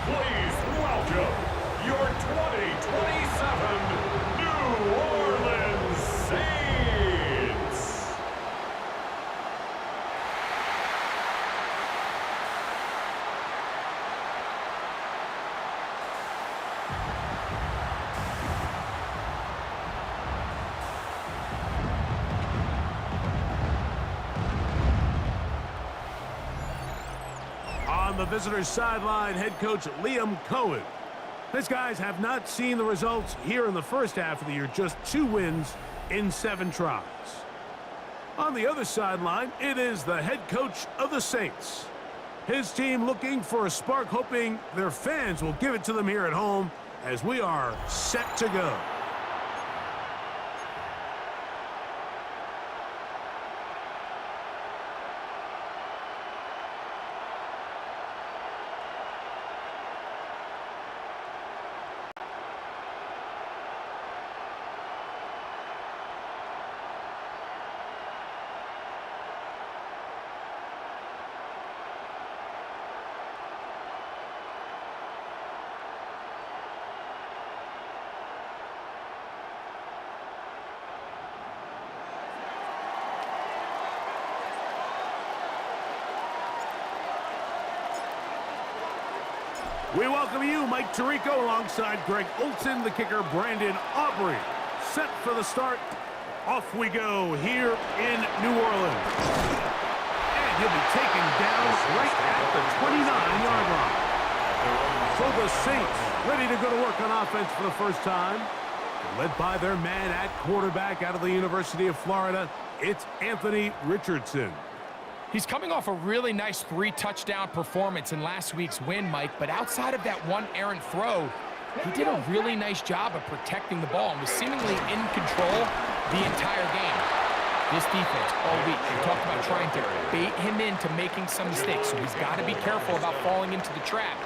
Please welcome your 2027 New Orleans Saints. On the visitors' sideline, head coach Liam Cohen. These guys have not seen the results here in the first half of the year. Just 2 wins in 7 tries. On the other sideline, it is the head coach of the Saints. His team looking for a spark, hoping their fans will give it to them here at home as we are set to go. We welcome you, Mike Tirico, alongside Greg Olson, the kicker, Brandon Aubrey. Set for the start. Off we go here in New Orleans. And he'll be taken down right at the 29-yard line. So the Saints ready to go to work on offense for the first time. Led by their man at quarterback out of the University of Florida, it's Anthony Richardson. He's coming off a really nice 3-touchdown performance in last week's win, Mike, but outside of that one errant throw, he did a really nice job of protecting the ball and was seemingly in control the entire game. This defense all week, we talked about trying to bait him into making some mistakes, so he's got to be careful about falling into the trap.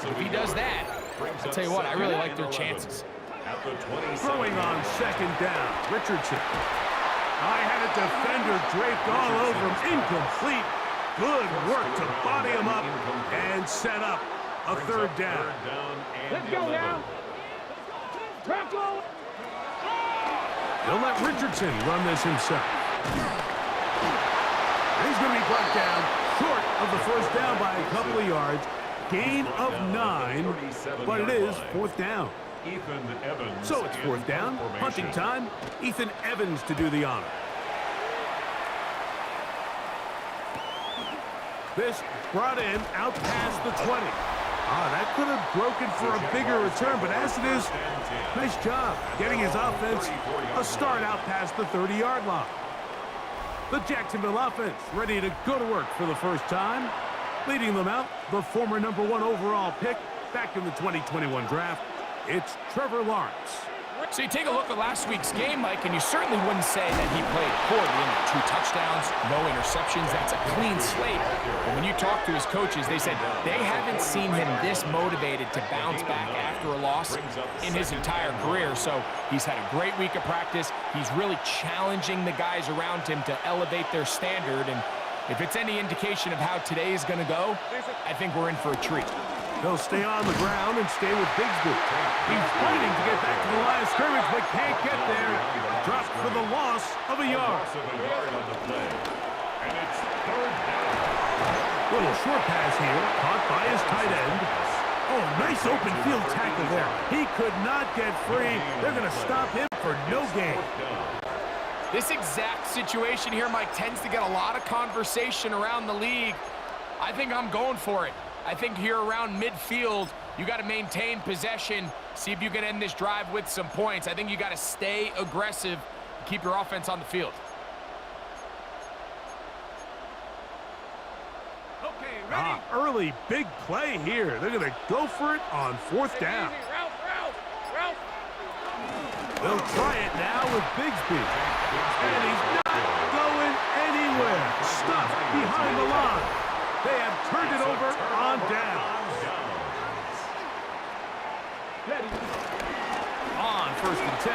If he does that, I'll tell you what, I really like their chances. Throwing on second down, Richardson. I had a defender draped all over him, incomplete. Good work to body him up and set up a third down. Let's go now. He'll let Richardson run this himself. He's going to be brought down short of the first down by a couple of yards. Gain of 9, but it is 4th down. So it's 4th down, punting time. Ethan Evans to do the honor. This brought in out past the 20. That could have broken for a bigger return, but as it is, nice job getting his offense a start out past the 30-yard line. The Jacksonville offense ready to go to work for the first time. Leading them out, the former #1 overall pick back in the 2021 draft, it's Trevor Lawrence. So you take a look at last week's game, Mike, and you certainly wouldn't say that he played poorly. 2 touchdowns, no interceptions. That's a clean slate. But when you talk to his coaches, they said they haven't seen him this motivated to bounce back after a loss in his entire career. So he's had a great week of practice. He's really challenging the guys around him to elevate their standard. And if it's any indication of how today is going to go, I think we're in for a treat. They'll stay on the ground and stay with Bigsby. He's fighting to get back to the line of scrimmage, but can't get there. Dropped for the loss of a yard. Little short pass here, caught by his tight end. Oh, nice open field tackle there. He could not get free. They're going to stop him for no gain. This exact situation here, Mike, tends to get a lot of conversation around the league. I think I'm going for it. I think here around midfield, you got to maintain possession, see if you can end this drive with some points. I think you got to stay aggressive, keep your offense on the field. Okay, ready? Early big play here. They're going to go for it on 4th down. They'll try it now with Bigsby. And he's not going anywhere. Stuffed behind the line. They have turned it over on down. On 1st and 10,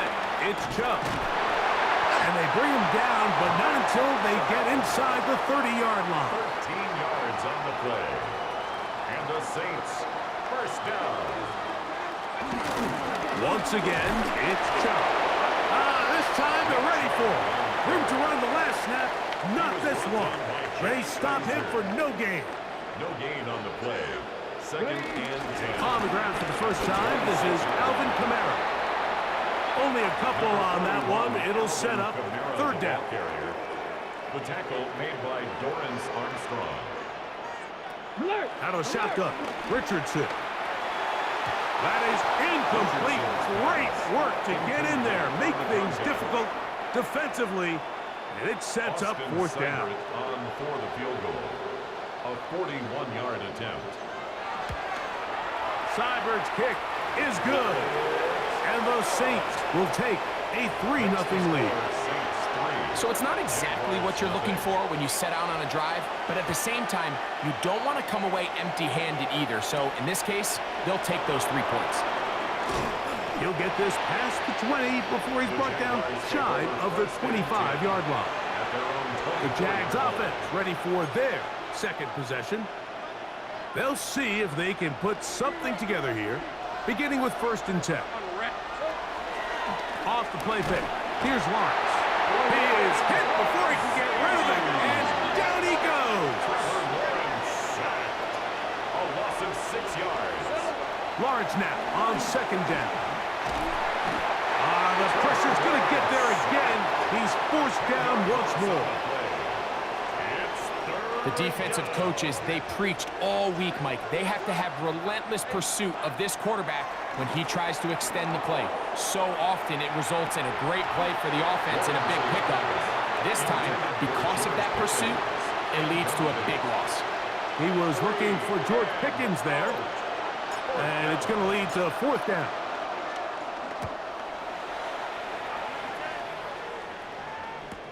it's Chubb. And they bring him down, but not until they get inside the 30-yard line. 13 yards on the play. And the Saints, 1st down. Once again, it's Chubb. This time they're ready for it. Room to run snap, not this one. They stop him for no gain. No gain on the play. Second and 10. On the ground for the first time, this is Alvin Kamara. Only a couple on that one. It'll set up third down. The tackle made by Dorrance Armstrong. Out of a shotgun, Richardson. That is incomplete. Great work to get in there, make things difficult defensively, and it sets up fourth down. On for the field goal. A 41-yard attempt. Seibert's kick is good, and the Saints will take a 3-0 lead. So it's not exactly what you're looking for when you set out on a drive, but at the same time, you don't want to come away empty-handed either. So in this case, they'll take those 3 points. He'll get this past the 20 before he's brought down shy of the 25-yard line. The Jags offense ready for their second possession. They'll see if they can put something together here, beginning with 1st and 10. Off the play pick. Here's Lawrence. He is hit before he can get rid of it, and down he goes. A loss of 6 yards. Lawrence now on 2nd down. The pressure's going to get there again. He's forced down once more. The defensive coaches, they preached all week, Mike. They have to have relentless pursuit of this quarterback when he tries to extend the play. So often it results in a great play for the offense and a big pickup. This time, because of that pursuit, it leads to a big loss. He was looking for George Pickens there, and it's going to lead to 4th down.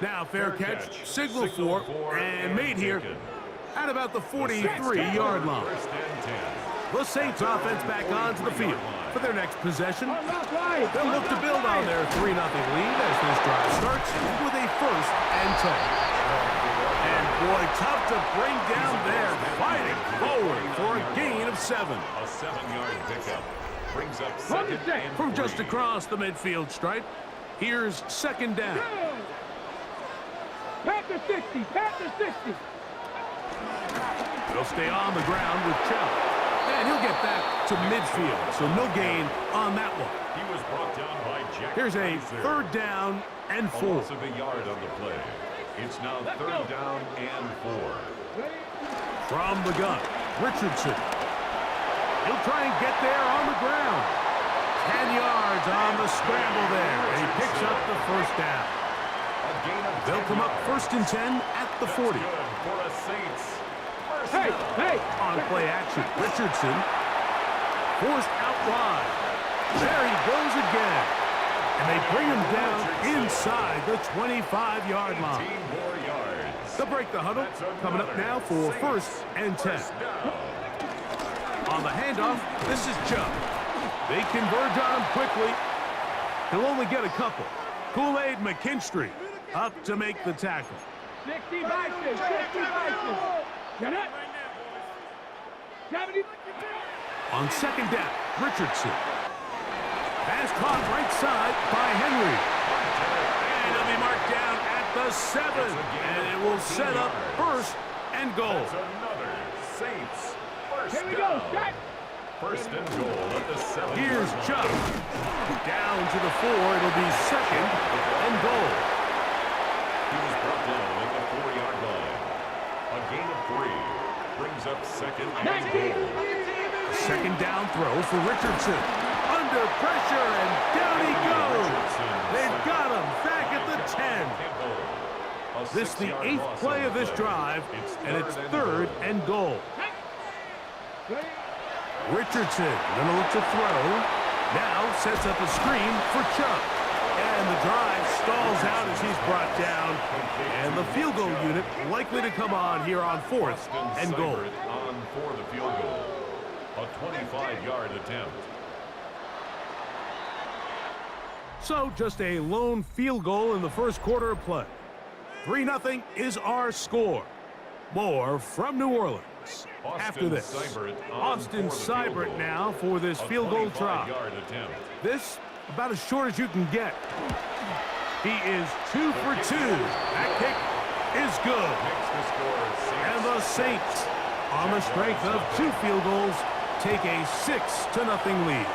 Now fair catch, signal for, and made here at about the 43-yard line. The Saints offense back onto the field for their next possession. They'll look to build on their 3-0 lead as this drive starts with a 1st and 10. And boy, tough to bring down there, fighting forward for a gain of 7. A 7-yard pickup brings up 2nd and From just 3. across the midfield stripe, here's 2nd down. Panther 60, Panther 60. They'll stay on the ground with Chubb. And he'll get back to midfield, so no gain on that one. He was brought down by Jack. Here's a 3rd down and 4. A loss of a yard on the play. It's now 3rd down and 4. From the gun, Richardson. He'll try and get there on the ground. 10 yards on the scramble there. And he picks up the 1st down. They'll come up 1st and 10 at the 40. Hey! On play action, Richardson forced out wide. There he goes again. And they bring him down inside the 25-yard line. They'll break the huddle. Coming up now for 1st and 10. On the handoff, this is Chubb. They converge on him quickly. He'll only get a couple. Kool-Aid McKinstry up to make the tackle. 60 vices, 60 vices. Get it? 70. On 2nd down, Richardson. Pass caught right side by Henry. And it'll be marked down at the 7. And it will set up 1st and goal. Another Saints first Here we go, set. 1st and goal at the 7. Here's Chubb. Down to the 4. It'll be 2nd and goal. He was brought down at the 4-yard line. A gain of 3 brings up 2nd and goal. 2nd down throw for Richardson. Under pressure, and down he goes. They've got him back at the 10. This is the 8th play of this drive, and it's 3rd and goal. Richardson gonna look to throw. Now sets up a screen for Chubb. And the drive stalls out as he's brought down. And the field goal unit likely to come on here on 4th and goal. On for the field goal. A 25-yard attempt. So just a lone field goal in the first quarter of play. 3-0 is our score. More from New Orleans. After this, Austin Seibert now for this field goal try. This about as short as you can get. He is 2 for 2. That kick is good. And the Saints, on the strength of 2 field goals, take a 6-0 lead.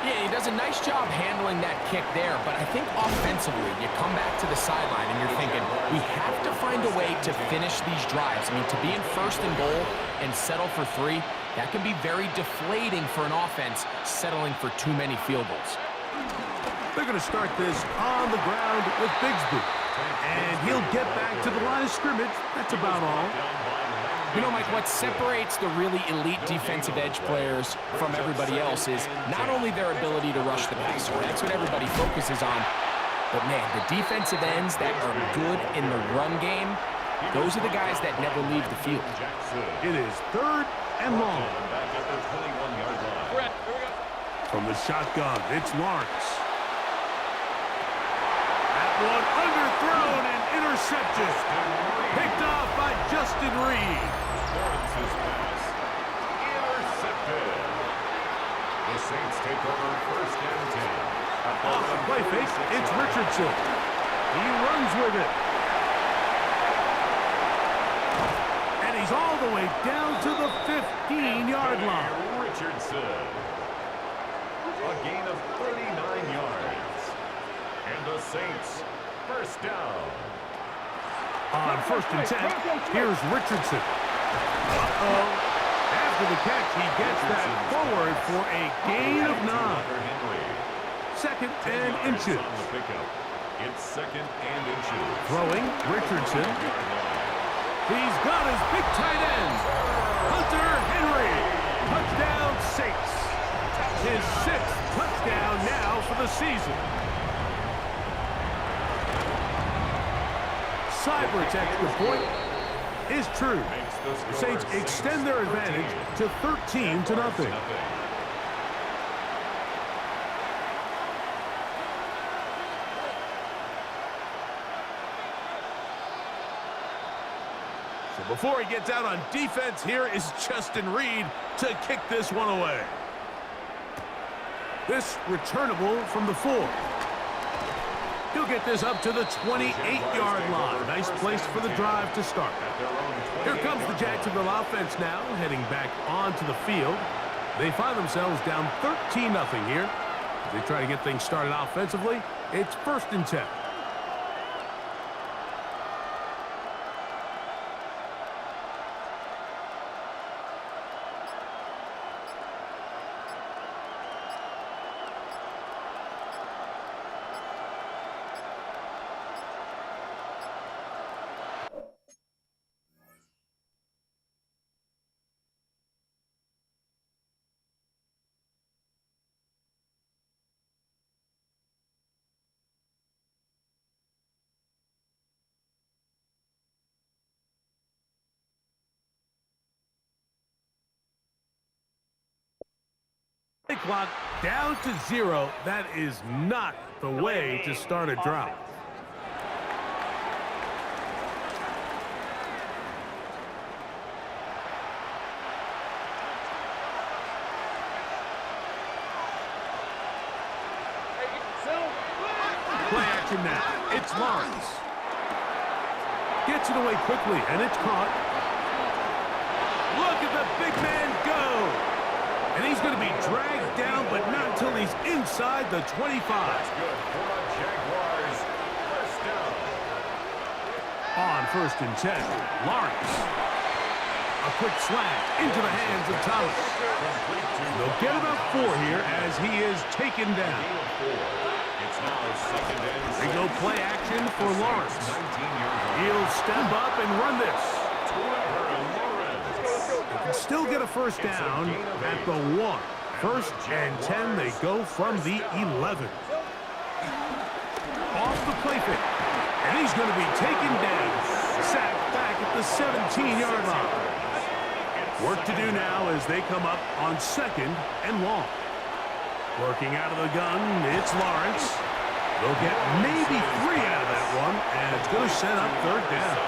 Yeah, he does a nice job handling that kick there, but I think offensively, you come back to the sideline and you're thinking, we have to find a way to finish these drives. I mean, to be in first and goal and settle for 3, that can be very deflating for an offense settling for too many field goals. They're going to start this on the ground with Bigsby. And he'll get back to the line of scrimmage. That's about all. You know, Mike, what separates the really elite defensive edge players from everybody else is not only their ability to rush the passer. That's what everybody focuses on. But, man, the defensive ends that are good in the run game, those are the guys that never leave the field. It is 3rd and long. From the shotgun, it's Lawrence. That one underthrown and intercepted. Picked off by Justin Reed. Lawrence's pass. Intercepted. The Saints take over 1st and 10. Off the play fake, it's Richardson. He runs with it. And he's all the way down to the 15-yard line. Richardson. A gain of 39 yards. And the Saints, 1st down. On 1st and 10, here's Richardson. Uh-oh. After the catch, he gets that forward for a gain of 9. 2nd and inches. It's 2nd and inches. Throwing, Richardson. He's got his big tight end. Hunter Henry. Touchdown, Saints. His 6th touchdown now for the season. Seibert's extra point is true. The Saints extend their advantage to 13-0. So before he gets out on defense, here is Justin Reed to kick this one away. This returnable from the 4. He'll get this up to the 28-yard line. Nice place for the drive to start. Here comes the Jacksonville offense now, heading back onto the field. They find themselves down 13-0 here. As they try to get things started offensively, it's 1st and 10. Clock down to 0. That is not the way to start a drive. Play action now. It's Lawrence. Gets it away quickly, and it's caught. Look at the big man go. And he's going to be dragged down, but not until he's inside the 25. That's good for the Jaguars. 1st down. On 1st and 10, Lawrence. A quick slant into the hands of Thomas. They'll get about 4 here as he is taken down. It's now 2nd and 6. They go play action for Lawrence. He'll step up and run this. Still get a 1st down at the 1. 1st and 10, they go from the 11. Off the play fake. And he's going to be taken down. Sacked back at the 17-yard line. Work to do now as they come up on 2nd and long. Working out of the gun, it's Lawrence. They'll get maybe 3 out of that one, and it's going to set up 3rd down.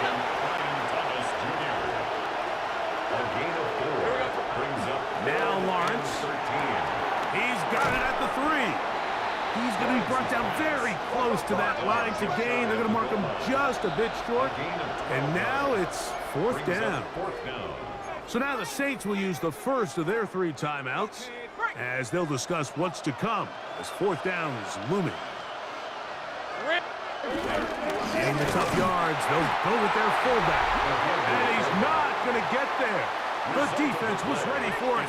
Now Lawrence. He's got it at the 3. He's going to be brought down very close to that line to gain. They're going to mark him just a bit short. And now it's fourth down. So now the Saints will use the first of their 3 timeouts as they'll discuss what's to come as fourth down is looming. Getting the tough yards, they'll go with their fullback. And he's not going to get there. The defense was ready for it,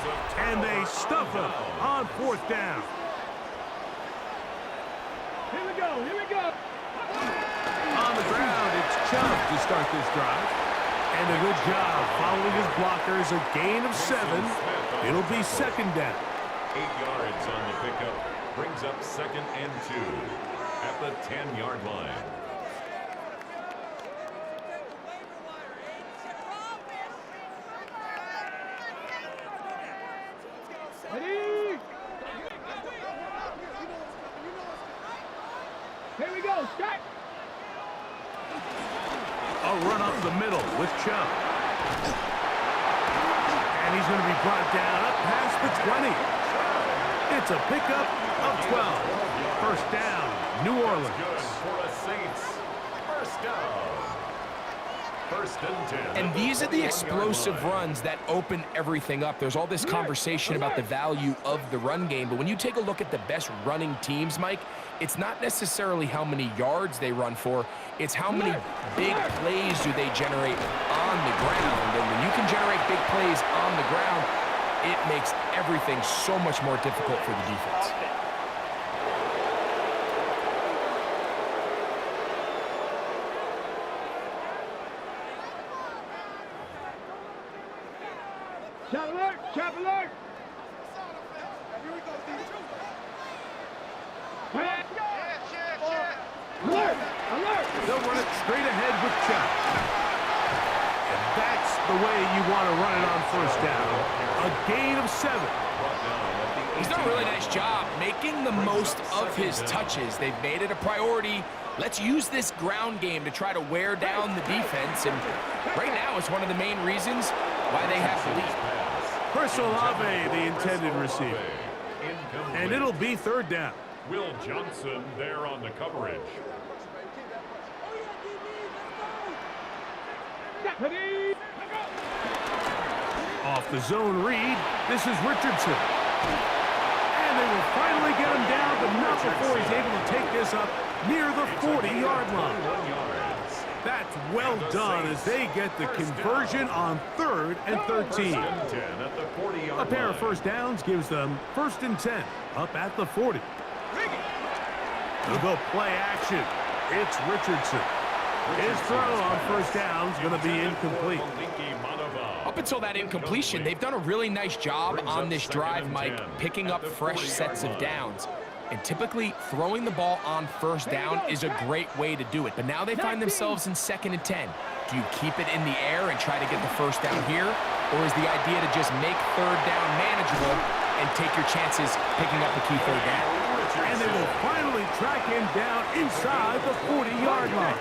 and they stuff him on fourth down. Here we go, here we go. On the ground, it's Chubb to start this drive. And a good job following his blockers, a gain of 7. It'll be second down. 8 yards on the pickup. Brings up 2nd and 2 at the 10-yard line. Ready? Here we go, strike. A run up the middle with Chubb. And he's going to be brought down up past the 20. It's a pickup of 12. First down, New Orleans. Good for the Saints. First down. 1st and 10. And these are the explosive runs that open everything up. There's all this conversation about the value of the run game, but when you take a look at the best running teams, Mike, it's not necessarily how many yards they run for, it's how many big plays do they generate on the ground. And when you can generate big plays on the ground, it makes everything so much more difficult for the defense. Shot alert, shot alert. Alert, alert. They'll run it straight ahead with Chubb. And that's the way you want to run it on first down. A gain of 7. He's done a really nice job making the most of his touches. They've made it a priority. Let's use this ground game to try to wear down the defense. And right now, it's one of the main reasons why they have the lead. Chris Olave, the intended receiver. And it'll be third down. Will Johnson there on the coverage. Ready? Off the zone read, this is Richardson. And they will finally get him down, but not before he's able to take this up near the 40-yard line. That's well done as they get the conversion on 3rd and 13. A pair of first downs gives them 1st and 10 up at the 40. The play action. It's Richardson. His throw on first down is going to be incomplete. Up until that incompletion, they've done a really nice job on this drive, Mike, picking up fresh sets of downs. And typically, throwing the ball on first down is a great way to do it. But now they find themselves in 2nd and 10. Do you keep it in the air and try to get the first down here? Or is the idea to just make third down manageable and take your chances picking up the key third down? And they will finally track him down inside the 40-yard line.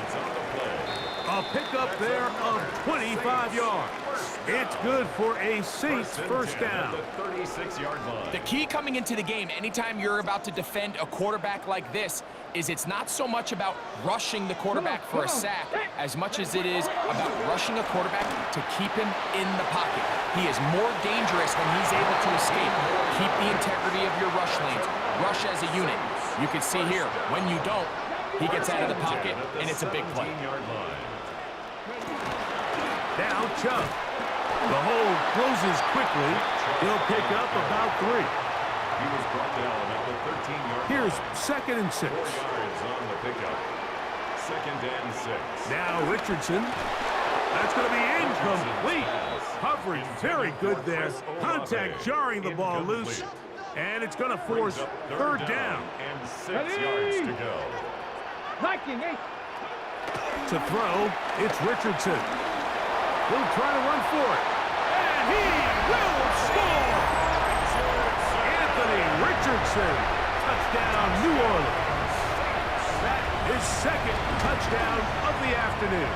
A pickup there of 25 yards. It's good for a Saints first down. The key coming into the game, anytime you're about to defend a quarterback like this, is it's not so much about rushing the quarterback for a sack as much as it is about rushing a quarterback to keep him in the pocket. He is more dangerous when he's able to escape. Keep the integrity of your rush lanes. Rush as a unit. You can see here, when you don't, he gets out of the pocket, and it's a big play. Now Chubb. The hole closes quickly. He'll pick up about 3. He was brought down at the 13-yard line. Here's 2nd and 6. 4 yards on the pickup. 2nd and 6. Now Richardson. That's going to be incomplete. Coverage very good there. Contact jarring the ball loose. And it's going to force third down. And 6 yards to go. Liking, eh? To throw, it's Richardson. He'll try to run for it. And he will score! Anthony Richardson. Touchdown, New Orleans. That is 2nd touchdown of the afternoon.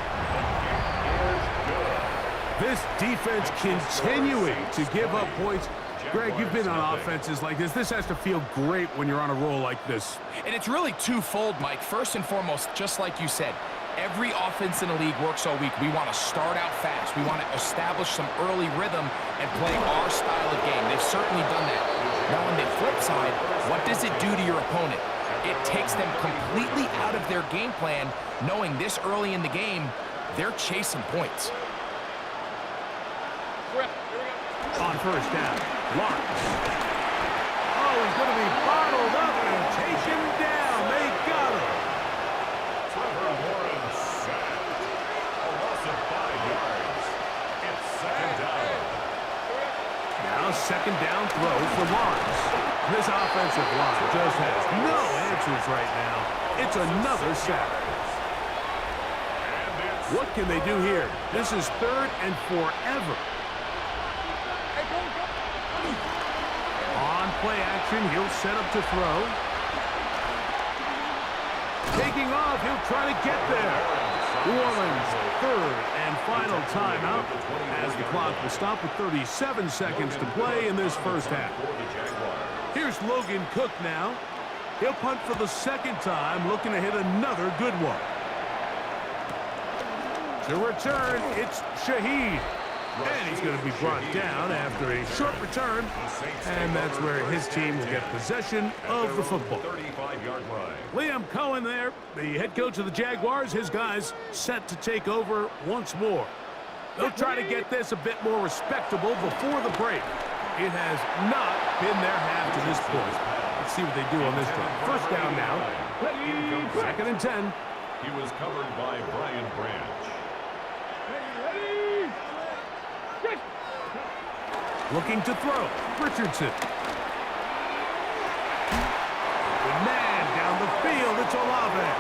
This defense continuing to give up points. Greg, you've been on offenses like this. This has to feel great when you're on a roll like this. And it's really twofold, Mike. First and foremost, just like you said, every offense in the league works all week. We want to start out fast. We want to establish some early rhythm and play our style of game. They've certainly done that. Now, on the flip side, what does it do to your opponent? It takes them completely out of their game plan, knowing this early in the game, they're chasing points. On first down, Lawrence. Oh, he's going to be bottled up and taken down. They got him. Trevor Lawrence sacked. A loss of 5 yards. It's second down. Now second down throw for Lawrence. This offensive line just has no answers right now. It's another sack. What can they do here? This is 3rd and forever. On play action, he'll set up to throw. Taking off, he'll try to get there. New Orleans, 3rd and final timeout, as the clock will stop with 37 seconds to play in this first half. Here's Logan Cook now. He'll punt for the 2nd time, looking to hit another good one. To return, it's Shaheed. And he's going to be brought down after a short return. And that's where his team will get possession of the football. Liam Cohen there, the head coach of the Jaguars. His guys set to take over once more. They'll try to get this a bit more respectable before the break. It has not been their half to this point. Let's see what they do on this drive. First down now. 2nd and 10. He was covered by Brian Branch. Looking to throw. Richardson. Good man down the field. It's Olave.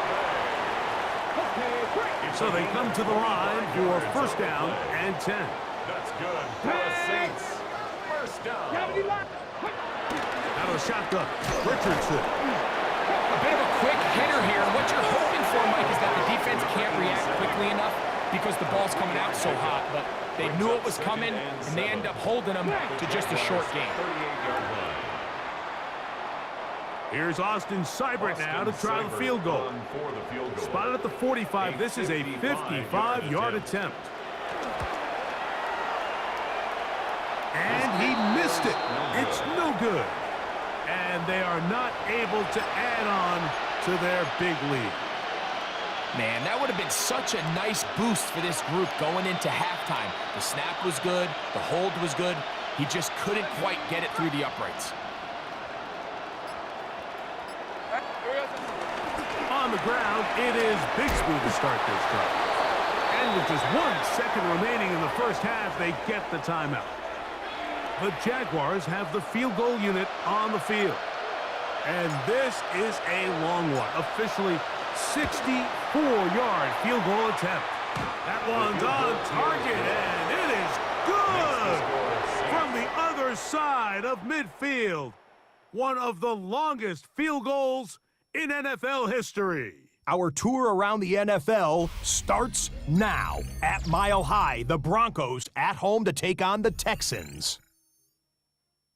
So they come to the line for first down and 10. That's good for the Saints. First down. Out of the shotgun. Richardson. A bit of a quick hitter here. What you're hoping for, Mike, is that the defense can't react quickly enough because the ball's coming out so hot. But they knew it was coming, and they end up holding them to just a short game. Here's Austin Seibert now to try the field goal. Spotted at the 45. This is a 55-yard attempt. And he missed it. It's no good. And they are not able to add on to their big lead. Man, that would have been such a nice boost for this group going into halftime. The snap was good. The hold was good. He just couldn't quite get it through the uprights. On the ground, it is Bigsby to start this drive. And with just 1 second remaining in the first half, they get the timeout. The Jaguars have the field goal unit on the field. And this is a long one. Officially 64-yard field goal attempt. That one's on target, and it is good! From the other side of midfield. One of the longest field goals in NFL history. Our tour around the NFL starts now. At Mile High, the Broncos at home to take on the Texans.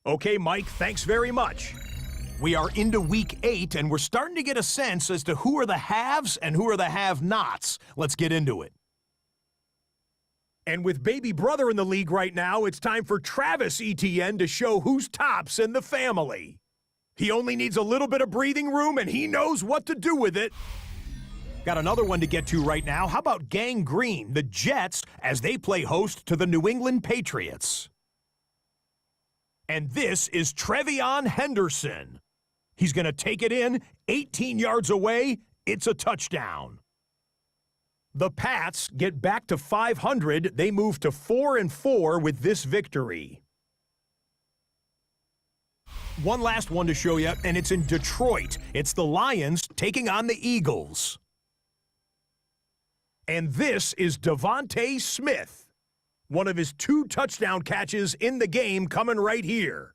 Okay, Mike, thanks very much. We are into Week 8, and we're starting to get a sense as to who are the haves and who are the have-nots. Let's get into it. And with baby brother in the league right now, it's time for Travis Etienne to show who's tops in the family. He only needs a little bit of breathing room, and he knows what to do with it. Got another one to get to right now. How about Gang Green, the Jets, as they play host to the New England Patriots? And this is Trevion Henderson. He's going to take it in, 18 yards away. It's a touchdown. The Pats get back to 500. They move to 4-4 with this victory. One last one to show you, and it's in Detroit. It's the Lions taking on the Eagles. And this is Devontae Smith. One of his 2 touchdown catches in the game coming right here.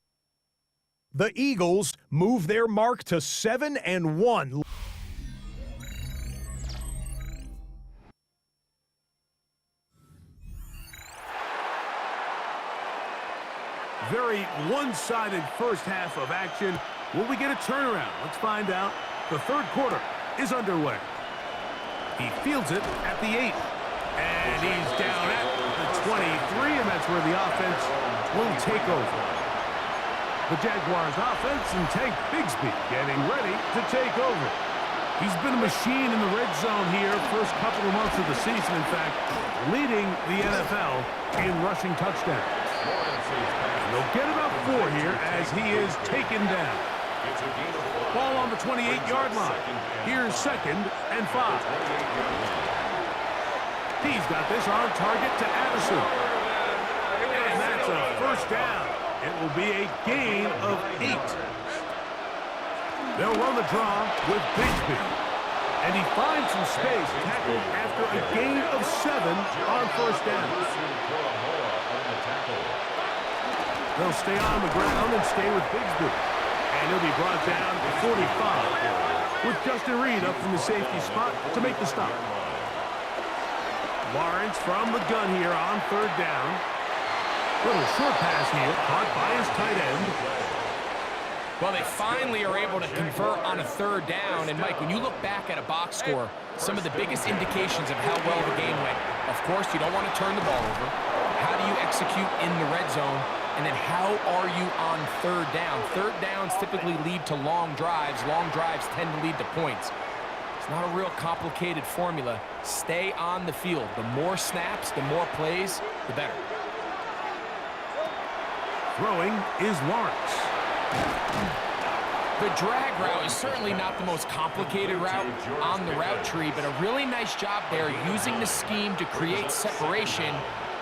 The Eagles move their mark to 7-1. Very one-sided first half of action. Will we get a turnaround? Let's find out. The third quarter is underway. He fields it at the 8. And he's down at the 23, and that's where the offense will take over. The Jaguars offense and Tank Bigsby getting ready to take over. He's been a machine in the red zone here first couple of months of the season. In fact, leading the NFL in rushing touchdowns. And they'll get about 4 here as he is taken down. Ball on the 28-yard line. Here's 2nd and 5. He's got this on target to Addison. And that's a first down. It will be a gain of 8. They'll run the draw with Bigsby. And he finds some space tackled after a gain of 7 on first down. They'll stay on the ground and stay with Bigsby. And he'll be brought down to 45 with Justin Reed up from the safety spot to make the stop. Lawrence from the gun here on 3rd down. Little short pass here, caught by his tight end. Well, they finally are able to convert on a 3rd down. And, Mike, when you look back at a box score, some of the biggest indications of how well the game went, of course, you don't want to turn the ball over. How do you execute in the red zone? And then how are you on 3rd down? 3rd downs typically lead to long drives. Long drives tend to lead to points. It's not a real complicated formula. Stay on the field. The more snaps, the more plays, the better. Throwing is Lawrence. The drag route is certainly not the most complicated route on the route tree, but a really nice job there using the scheme to create separation.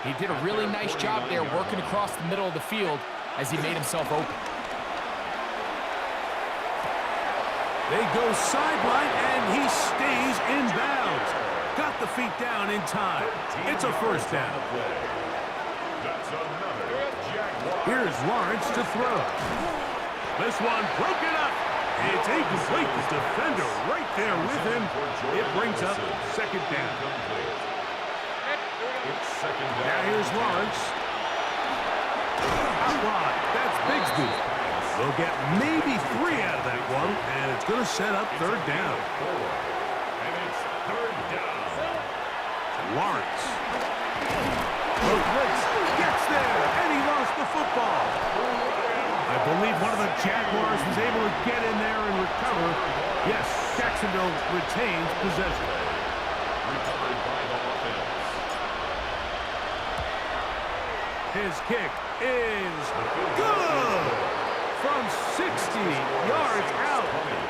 He did a really nice job there working across the middle of the field as he made himself open. They go sideline, and he stays in bounds. Got the feet down in time. It's a first down. Here's Lawrence to throw. This one broken up. It's incomplete. The defender right there with him. It brings up 2nd down. Now here's Lawrence. Out wide. That's Bigsby. They'll get maybe 3 out of that one, and it's going to set up 3rd down. And it's 3rd down. Lawrence. Gets there, and he lost the football. I believe one of the Jaguars was able to get in there and recover. Yes, Jacksonville retains possession. Recovered by the offense. His kick is good. From 60 yards out,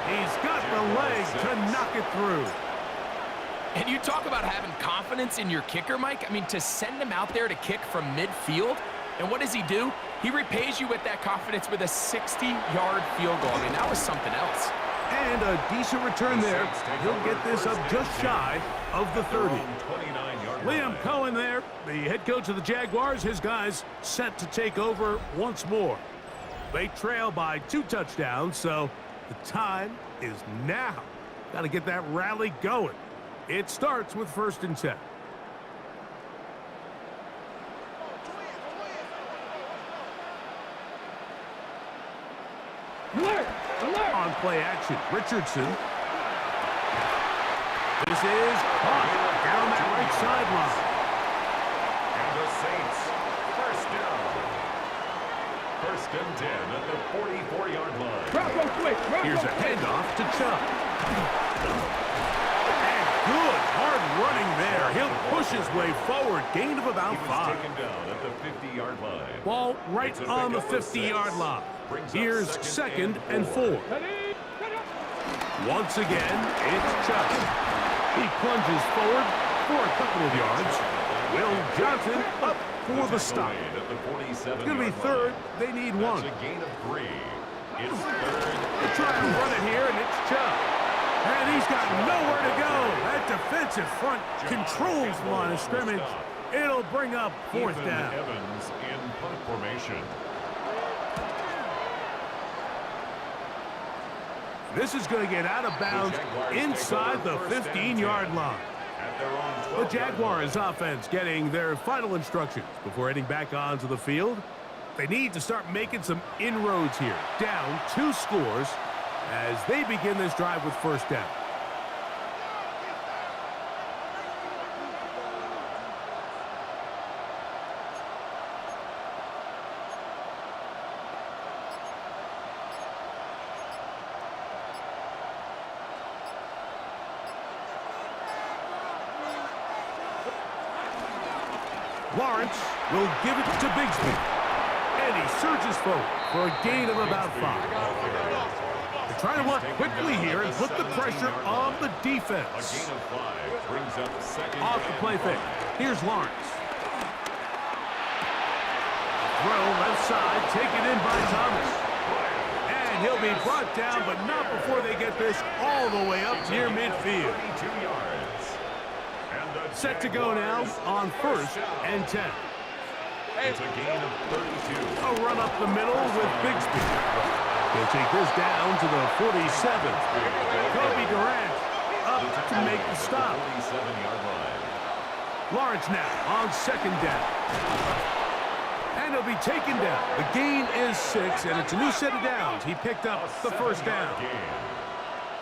he's got the leg to knock it through. And you talk about having confidence in your kicker, Mike. I mean, to send him out there to kick from midfield, and what does he do? He repays you with that confidence with a 60-yard field goal. I mean, that was something else. And a decent return there. He'll get this up just shy of the 30. Liam Cohen there, the head coach of the Jaguars. His guys set to take over once more. They trail by 2 touchdowns, so the time is now. Got to get that rally going. It starts with 1st and 10. On play action, Richardson. This is caught down that right sideline. And the Saints, 1st down. 1st and 10 at the 44-yard line. Here's a handoff to Chubb. And good hard running there. He'll push his way forward. Gain of about 5. Taken down at the 50-yard line. Ball right on the 50-yard line. Here's 2nd and 4. Once again, it's Chubb. He plunges forward for a couple of yards. Will Johnson up for the stop. It's going to be 3rd. They need 1. That's a gain of 3. It's 3rd. They try to run it here, and it's Chubb. And he's got nowhere to go. That defensive front controls the line of scrimmage. It'll bring up 4th down. Evans in punt formation. This is going to get out of bounds inside the 15-yard line. The Jaguars offense getting their final instructions before heading back onto the field. They need to start making some inroads here. Down 2 scores as they begin this drive with first down. Lawrence will give it to Bigsby. And he surges forward for a gain of about 5. They're trying to work quickly here and put the pressure on the defense. A gain of 5 brings up second. Off the play fake. Here's Lawrence. Throw left side, taken in by Thomas. And he'll be brought down, but not before they get this all the way up near midfield. 32 yards. Set to go now on 1st and 10. It's a gain of 32. A run up the middle with Bigsby. He'll take this down to the 47. Kobe Durant up to make the stop. 47-yard line. Lawrence now on 2nd down. And he'll be taken down. The gain is 6, and it's a new set of downs. He picked up the 1st down.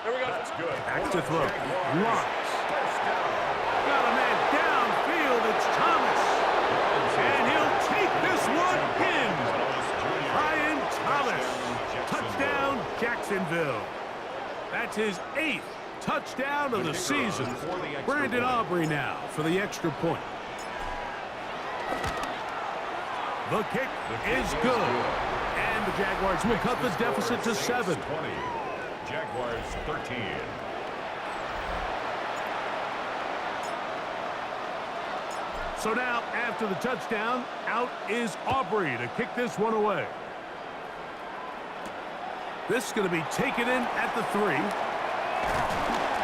There we go. That's good. Back to throw. Lawrence. Got a man downfield. It's Thomas. And he'll take this one in. Brian Thomas. Touchdown, Jacksonville. That's his 8th touchdown of the season. Brandon Aubrey now for the extra point. The kick is good. And the Jaguars will cut the deficit to 7. 20. Jaguars 13. So now, after the touchdown, out is Aubrey to kick this one away. This is going to be taken in at the 3.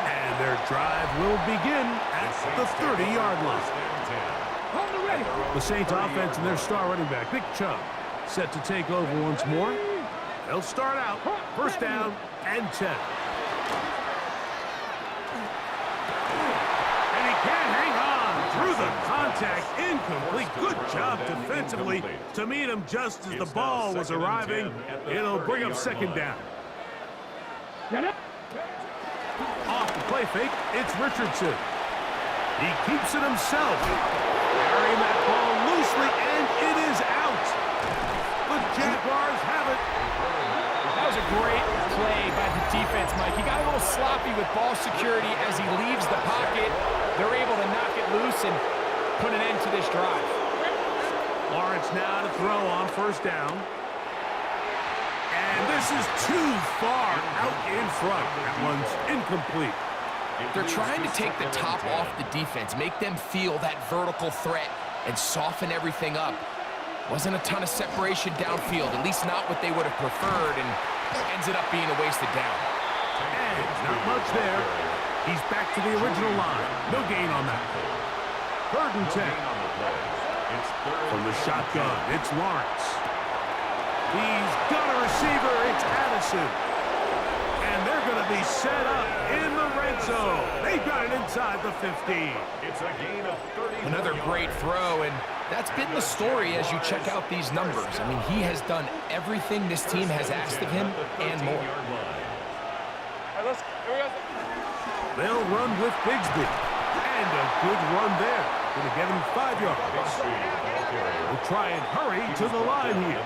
And their drive will begin at the 30-yard line. The Saints offense and their star running back, Nick Chubb, set to take over once more. They'll start out 1st down and 10. And he can't hang on through the contact. Incomplete. Good job defensively to meet him just as the ball was arriving. It'll bring up 2nd down. Off the play fake, it's Richardson. He keeps it himself. Carrying that ball loosely, and it is out. The Jaguars have it. That was a great play by the defense, Mike. He got a little sloppy with ball security as he leaves the pocket. They're able to knock it loose and put an end to this drive. Lawrence now to throw on 1st down. And this is too far out in front. That one's incomplete. They're trying to take the top off the defense, make them feel that vertical threat, and soften everything up. Wasn't a ton of separation downfield, at least not what they would have preferred, and ends it up being a wasted down. And not much there. He's back to the original line. No gain on that. 3rd and 10. From the shotgun, it's Lawrence. He's got a receiver. It's Addison. And they're going to be set up in the red zone. They've got it inside the 15. It's a gain of 30. Another great throw, and that's been the story as you check out these numbers. I mean, he has done everything this team has asked of him and more. They'll run with Bigsby. And a good run there. Going to get him 5 yards. We'll try and hurry to the line here.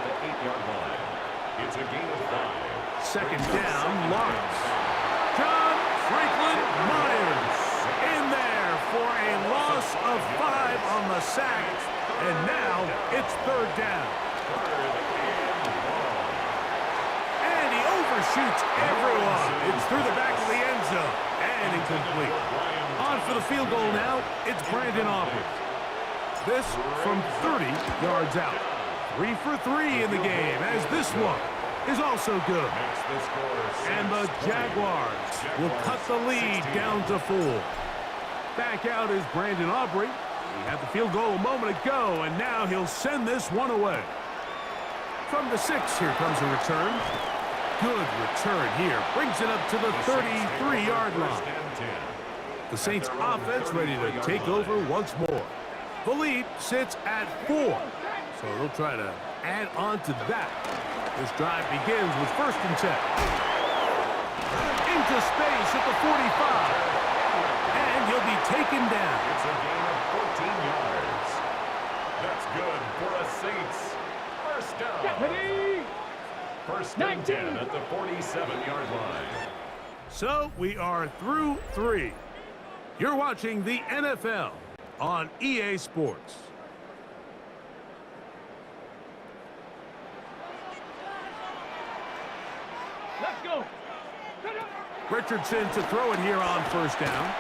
It's a gain of 5. 2nd down, Lawrence. John Franklin Myers in there for a loss of 5 on the sack. And now it's 3rd down. And he overshoots everyone. It's through the back of the end zone. And incomplete. On for the field goal now, it's Brandon Aubrey. This from 30 yards out. 3 for 3 in the game, as this one is also good. And the Jaguars will cut the lead down to 4. Back out is Brandon Aubrey. He had the field goal a moment ago, and now he'll send this one away. From the 6, here comes a return. Good return here. Brings it up to the 33-yard line. The Saints offense ready to take over once more. The lead sits at 4. So they'll try to add on to that. This drive begins with 1st and 10. Into space at the 45. And he'll be taken down. It's a gain of 14 yards. That's good for a Saints first down. First and 10 at the 47-yard line. So we are through 3. You're watching the NFL on EA Sports. Let's go. Richardson to throw it here on 1st down.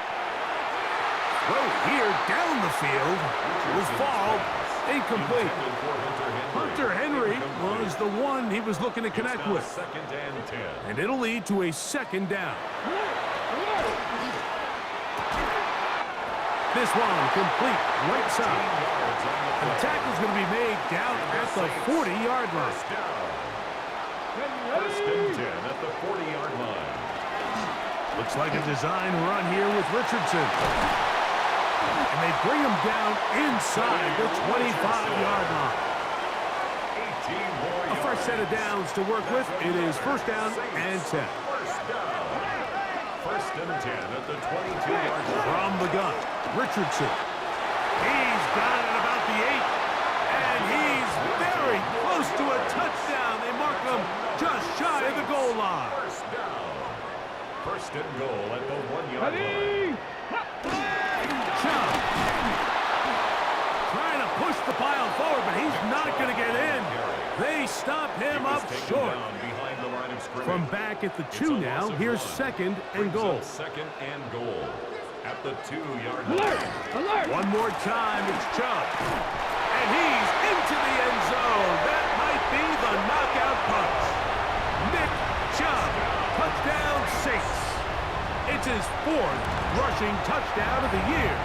Throw here down the field. It was fouled. Incomplete. Hunter Henry was the one he was looking to connect with. Second and 10. And it'll lead to a 2nd down. This one complete right side. The tackle's going to be made down at the 40-yard line. First and 10 at the 40-yard line. Looks like a design run here with Richardson. And they bring him down inside the 25-yard line. A fresh set of downs to work with. It is 1st down and 10. First and 10 at the 22-yard line. From the gun, Richardson. He's got it about the 8. And he's very close to a touchdown. They mark him just shy of the goal line. First down. First and goal at the 1-yard line. Chubb. Trying to push the pile forward, but he's not going to get in. They stop him up short. From back at the 2 now, here's 2nd and goal. Second and goal at the 2-yard line. One more time, it's Chubb. And he's into the end zone. That might be the knockout punch. Nick Chubb, touchdown Saints. It's his 4th rushing touchdown of the year.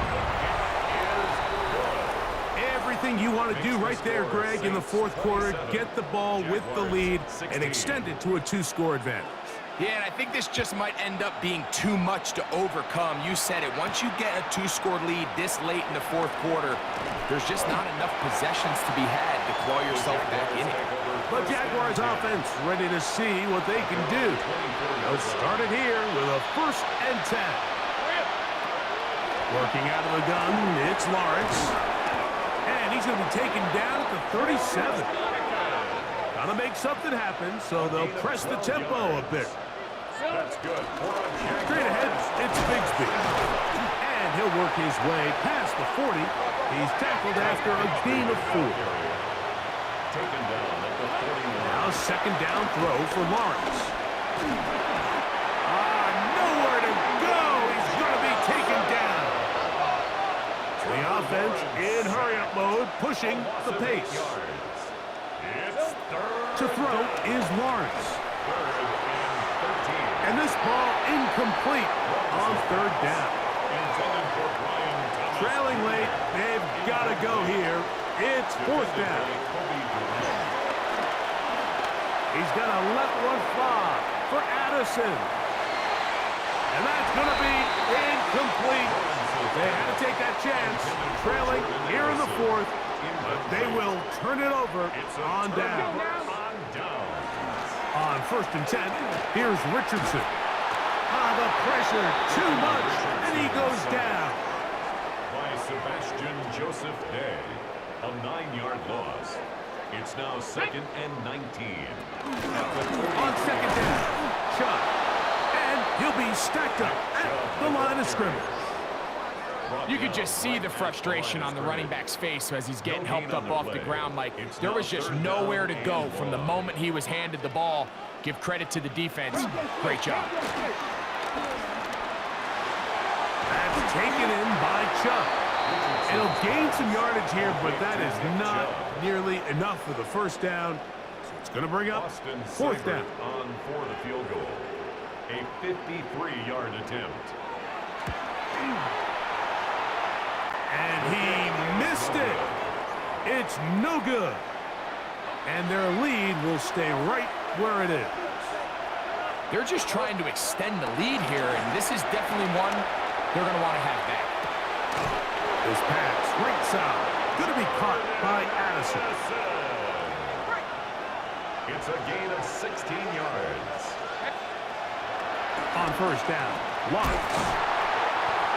Everything you want to do right there, Greg, in the 4th quarter, get the ball with the lead and extend it to a 2-score advantage. Yeah, and I think this just might end up being too much to overcome. You said it. Once you get a 2-score lead this late in the 4th quarter, there's just not enough possessions to be had to claw yourself back in it. But Jaguars offense ready to see what they can do. They'll start it here with a 1st and 10. Working out of the gun, it's Lawrence. And he's going to be taken down at the 37. Got to make something happen, so they'll press the tempo a bit. That's good. Straight ahead, it's Bigsby. And he'll work his way past the 40. He's tackled after a gain of 4. Taken down at the 41. Now 2nd down throw for Lawrence. Nowhere to go. He's going to be taken down. The offense in hurry-up mode, pushing the pace. To throw is Lawrence. And this ball incomplete on 3rd down. Trailing late, they've got to go here. It's 4th down. He's got to let one fly for Addison. And that's going to be incomplete. They had to take that chance, trailing here in the 4th, but they will turn it over on down. On 1st and 10, here's Richardson. The pressure, too much, and he goes down. By Sebastian Joseph Day, a 9-yard loss. It's now 2nd and 19. On 2nd down, Chubb. And he'll be stacked up at the line of scrimmage. You could just see the frustration on the running back's face as he's getting helped up off the ground, Mike. There was just nowhere to go from the moment he was handed the ball. Give credit to the defense. Great job. That's taken in by Chubb. It'll gain some yardage here, but that is not nearly enough for the 1st down. So it's going to bring up 4th down. On for the field goal. A 53-yard attempt. And he missed it. It's no good. And their lead will stay right where it is. They're just trying to extend the lead here, and this is definitely one they're going to want to have back. This pass, right side, going to be caught by Addison. It's a gain of 16 yards. On first down, Lawrence.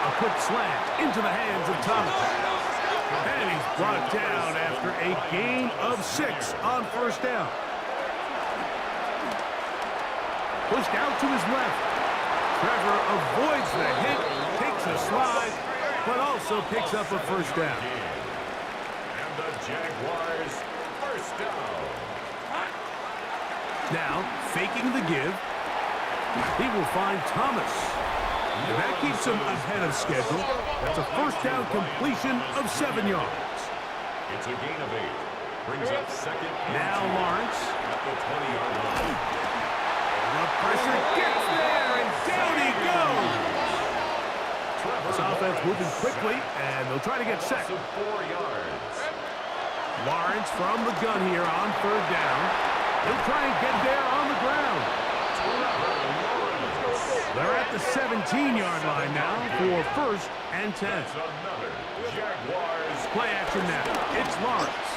A quick slant into the hands of Thomas. And he's brought down after a gain of 6 on first down. Pushed out to his left. Trevor avoids the hit, takes a slide, but also picks up a first down. And the Jaguars first down. Now, faking the give, he will find Thomas. And that keeps him ahead of schedule. That's a first down completion of 7 yards. It's a gain of 8. Brings up second and Now 2 Lawrence. at the 20-yard line. The pressure gets there, and down he goes. This offense moving quickly, and they'll try to get set. 4 yards. Lawrence from the gun here on third down. He'll try and get there on the ground. They're at the 17-yard line now for first and 10. Another Jaguars. Play action now. It's Lawrence.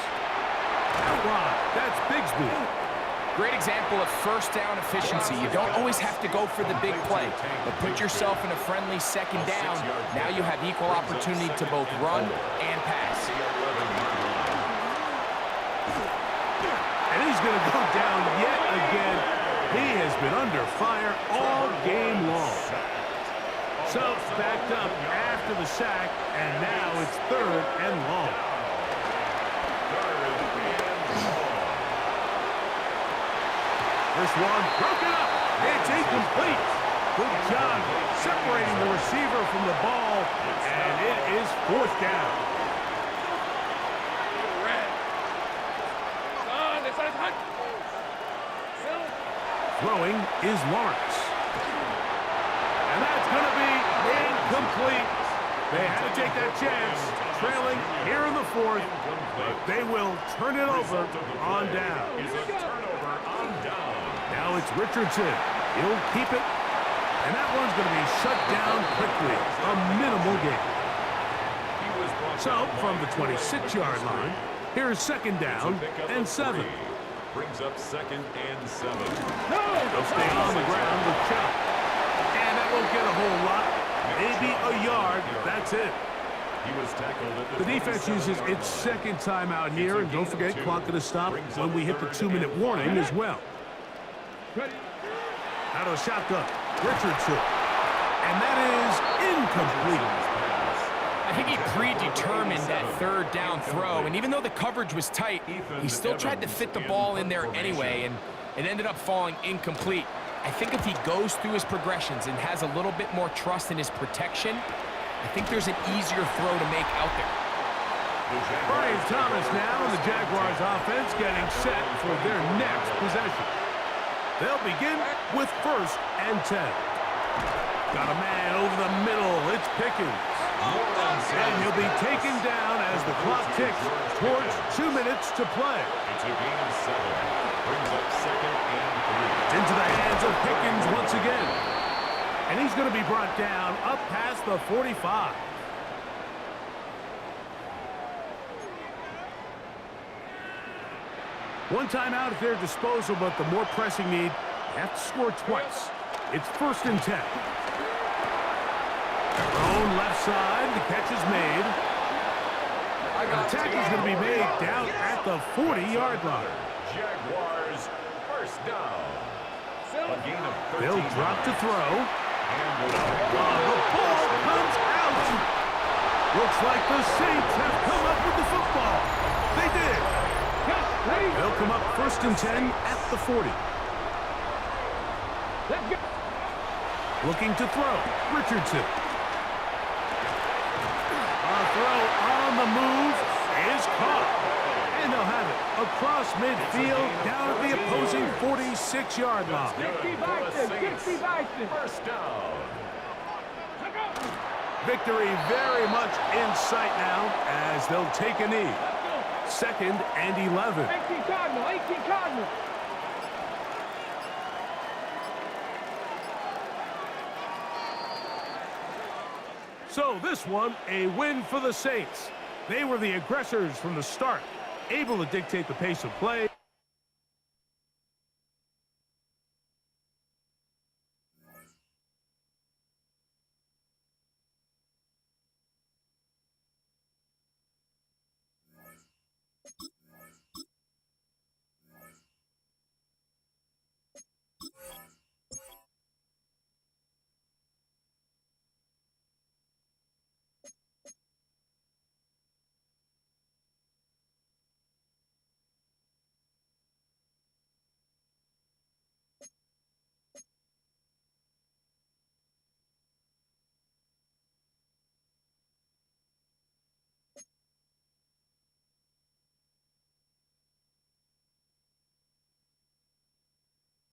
Out wide. That's Bigsby. Great example of first down efficiency. You don't always have to go for the big play, but put yourself in a friendly second down. Now you have equal opportunity to both run and pass. And he's going to go down yet again. He has been under fire all game long. So, backed up after the sack, and now it's third and long. This one broken up. It's incomplete. Good job separating the receiver from the ball, and it is fourth down. Throwing is Lawrence. And that's going to be incomplete. They had to take that chance, trailing here in the fourth, but they will turn it over on down. Now it's Richardson. He'll keep it, and that one's going to be shut down quickly. A minimal gain. So, from the 26-yard line, here's second down and 7. Brings up second and 7. They'll stay on the ground with Chubb. And that won't get a whole lot. Maybe a yard. That's it. He was tackled at The defense uses its second timeout here. And don't forget, clock going to stop when we hit the 2-minute warning as well. Out of the shotgun, Richardson. And that is incomplete. I think he predetermined that third down throw, and even though the coverage was tight, he still tried to fit the ball in there anyway, and it ended up falling incomplete. I think if he goes through his progressions and has a little bit more trust in his protection, I think there's an easier throw to make out there. Brian Thomas now, and the Jaguars offense getting set for their next possession. They'll begin with first and 10. Got a man over the middle. It's Pickens. And he'll be taken down as the clock ticks towards 2 minutes to play. It's a gain of 7. Brings up second and 3. Into the hands of Pickens once again. And he's going to be brought down up past the 45. One timeout at their disposal, but the more pressing need, they have to score twice. It's first and 10. Thrown left side, the catch is made. The tackle's going to be made down at the 40-yard line. Jaguars first down. A gain of 13. They'll drop to throw. And The ball comes out. Looks like the Saints have come up with the football. They did. They'll come up first and 10 at the 40. Looking to throw. Richardson. A throw on the move is caught. And they'll have it across midfield down at the opposing 46-yard line. 60 Bison. first down. Victory very much in sight now as they'll take a knee. Second and 11. 18 Cardinal, 18 Cardinal. So this one, a win for the Saints. They were the aggressors from the start, able to dictate the pace of play.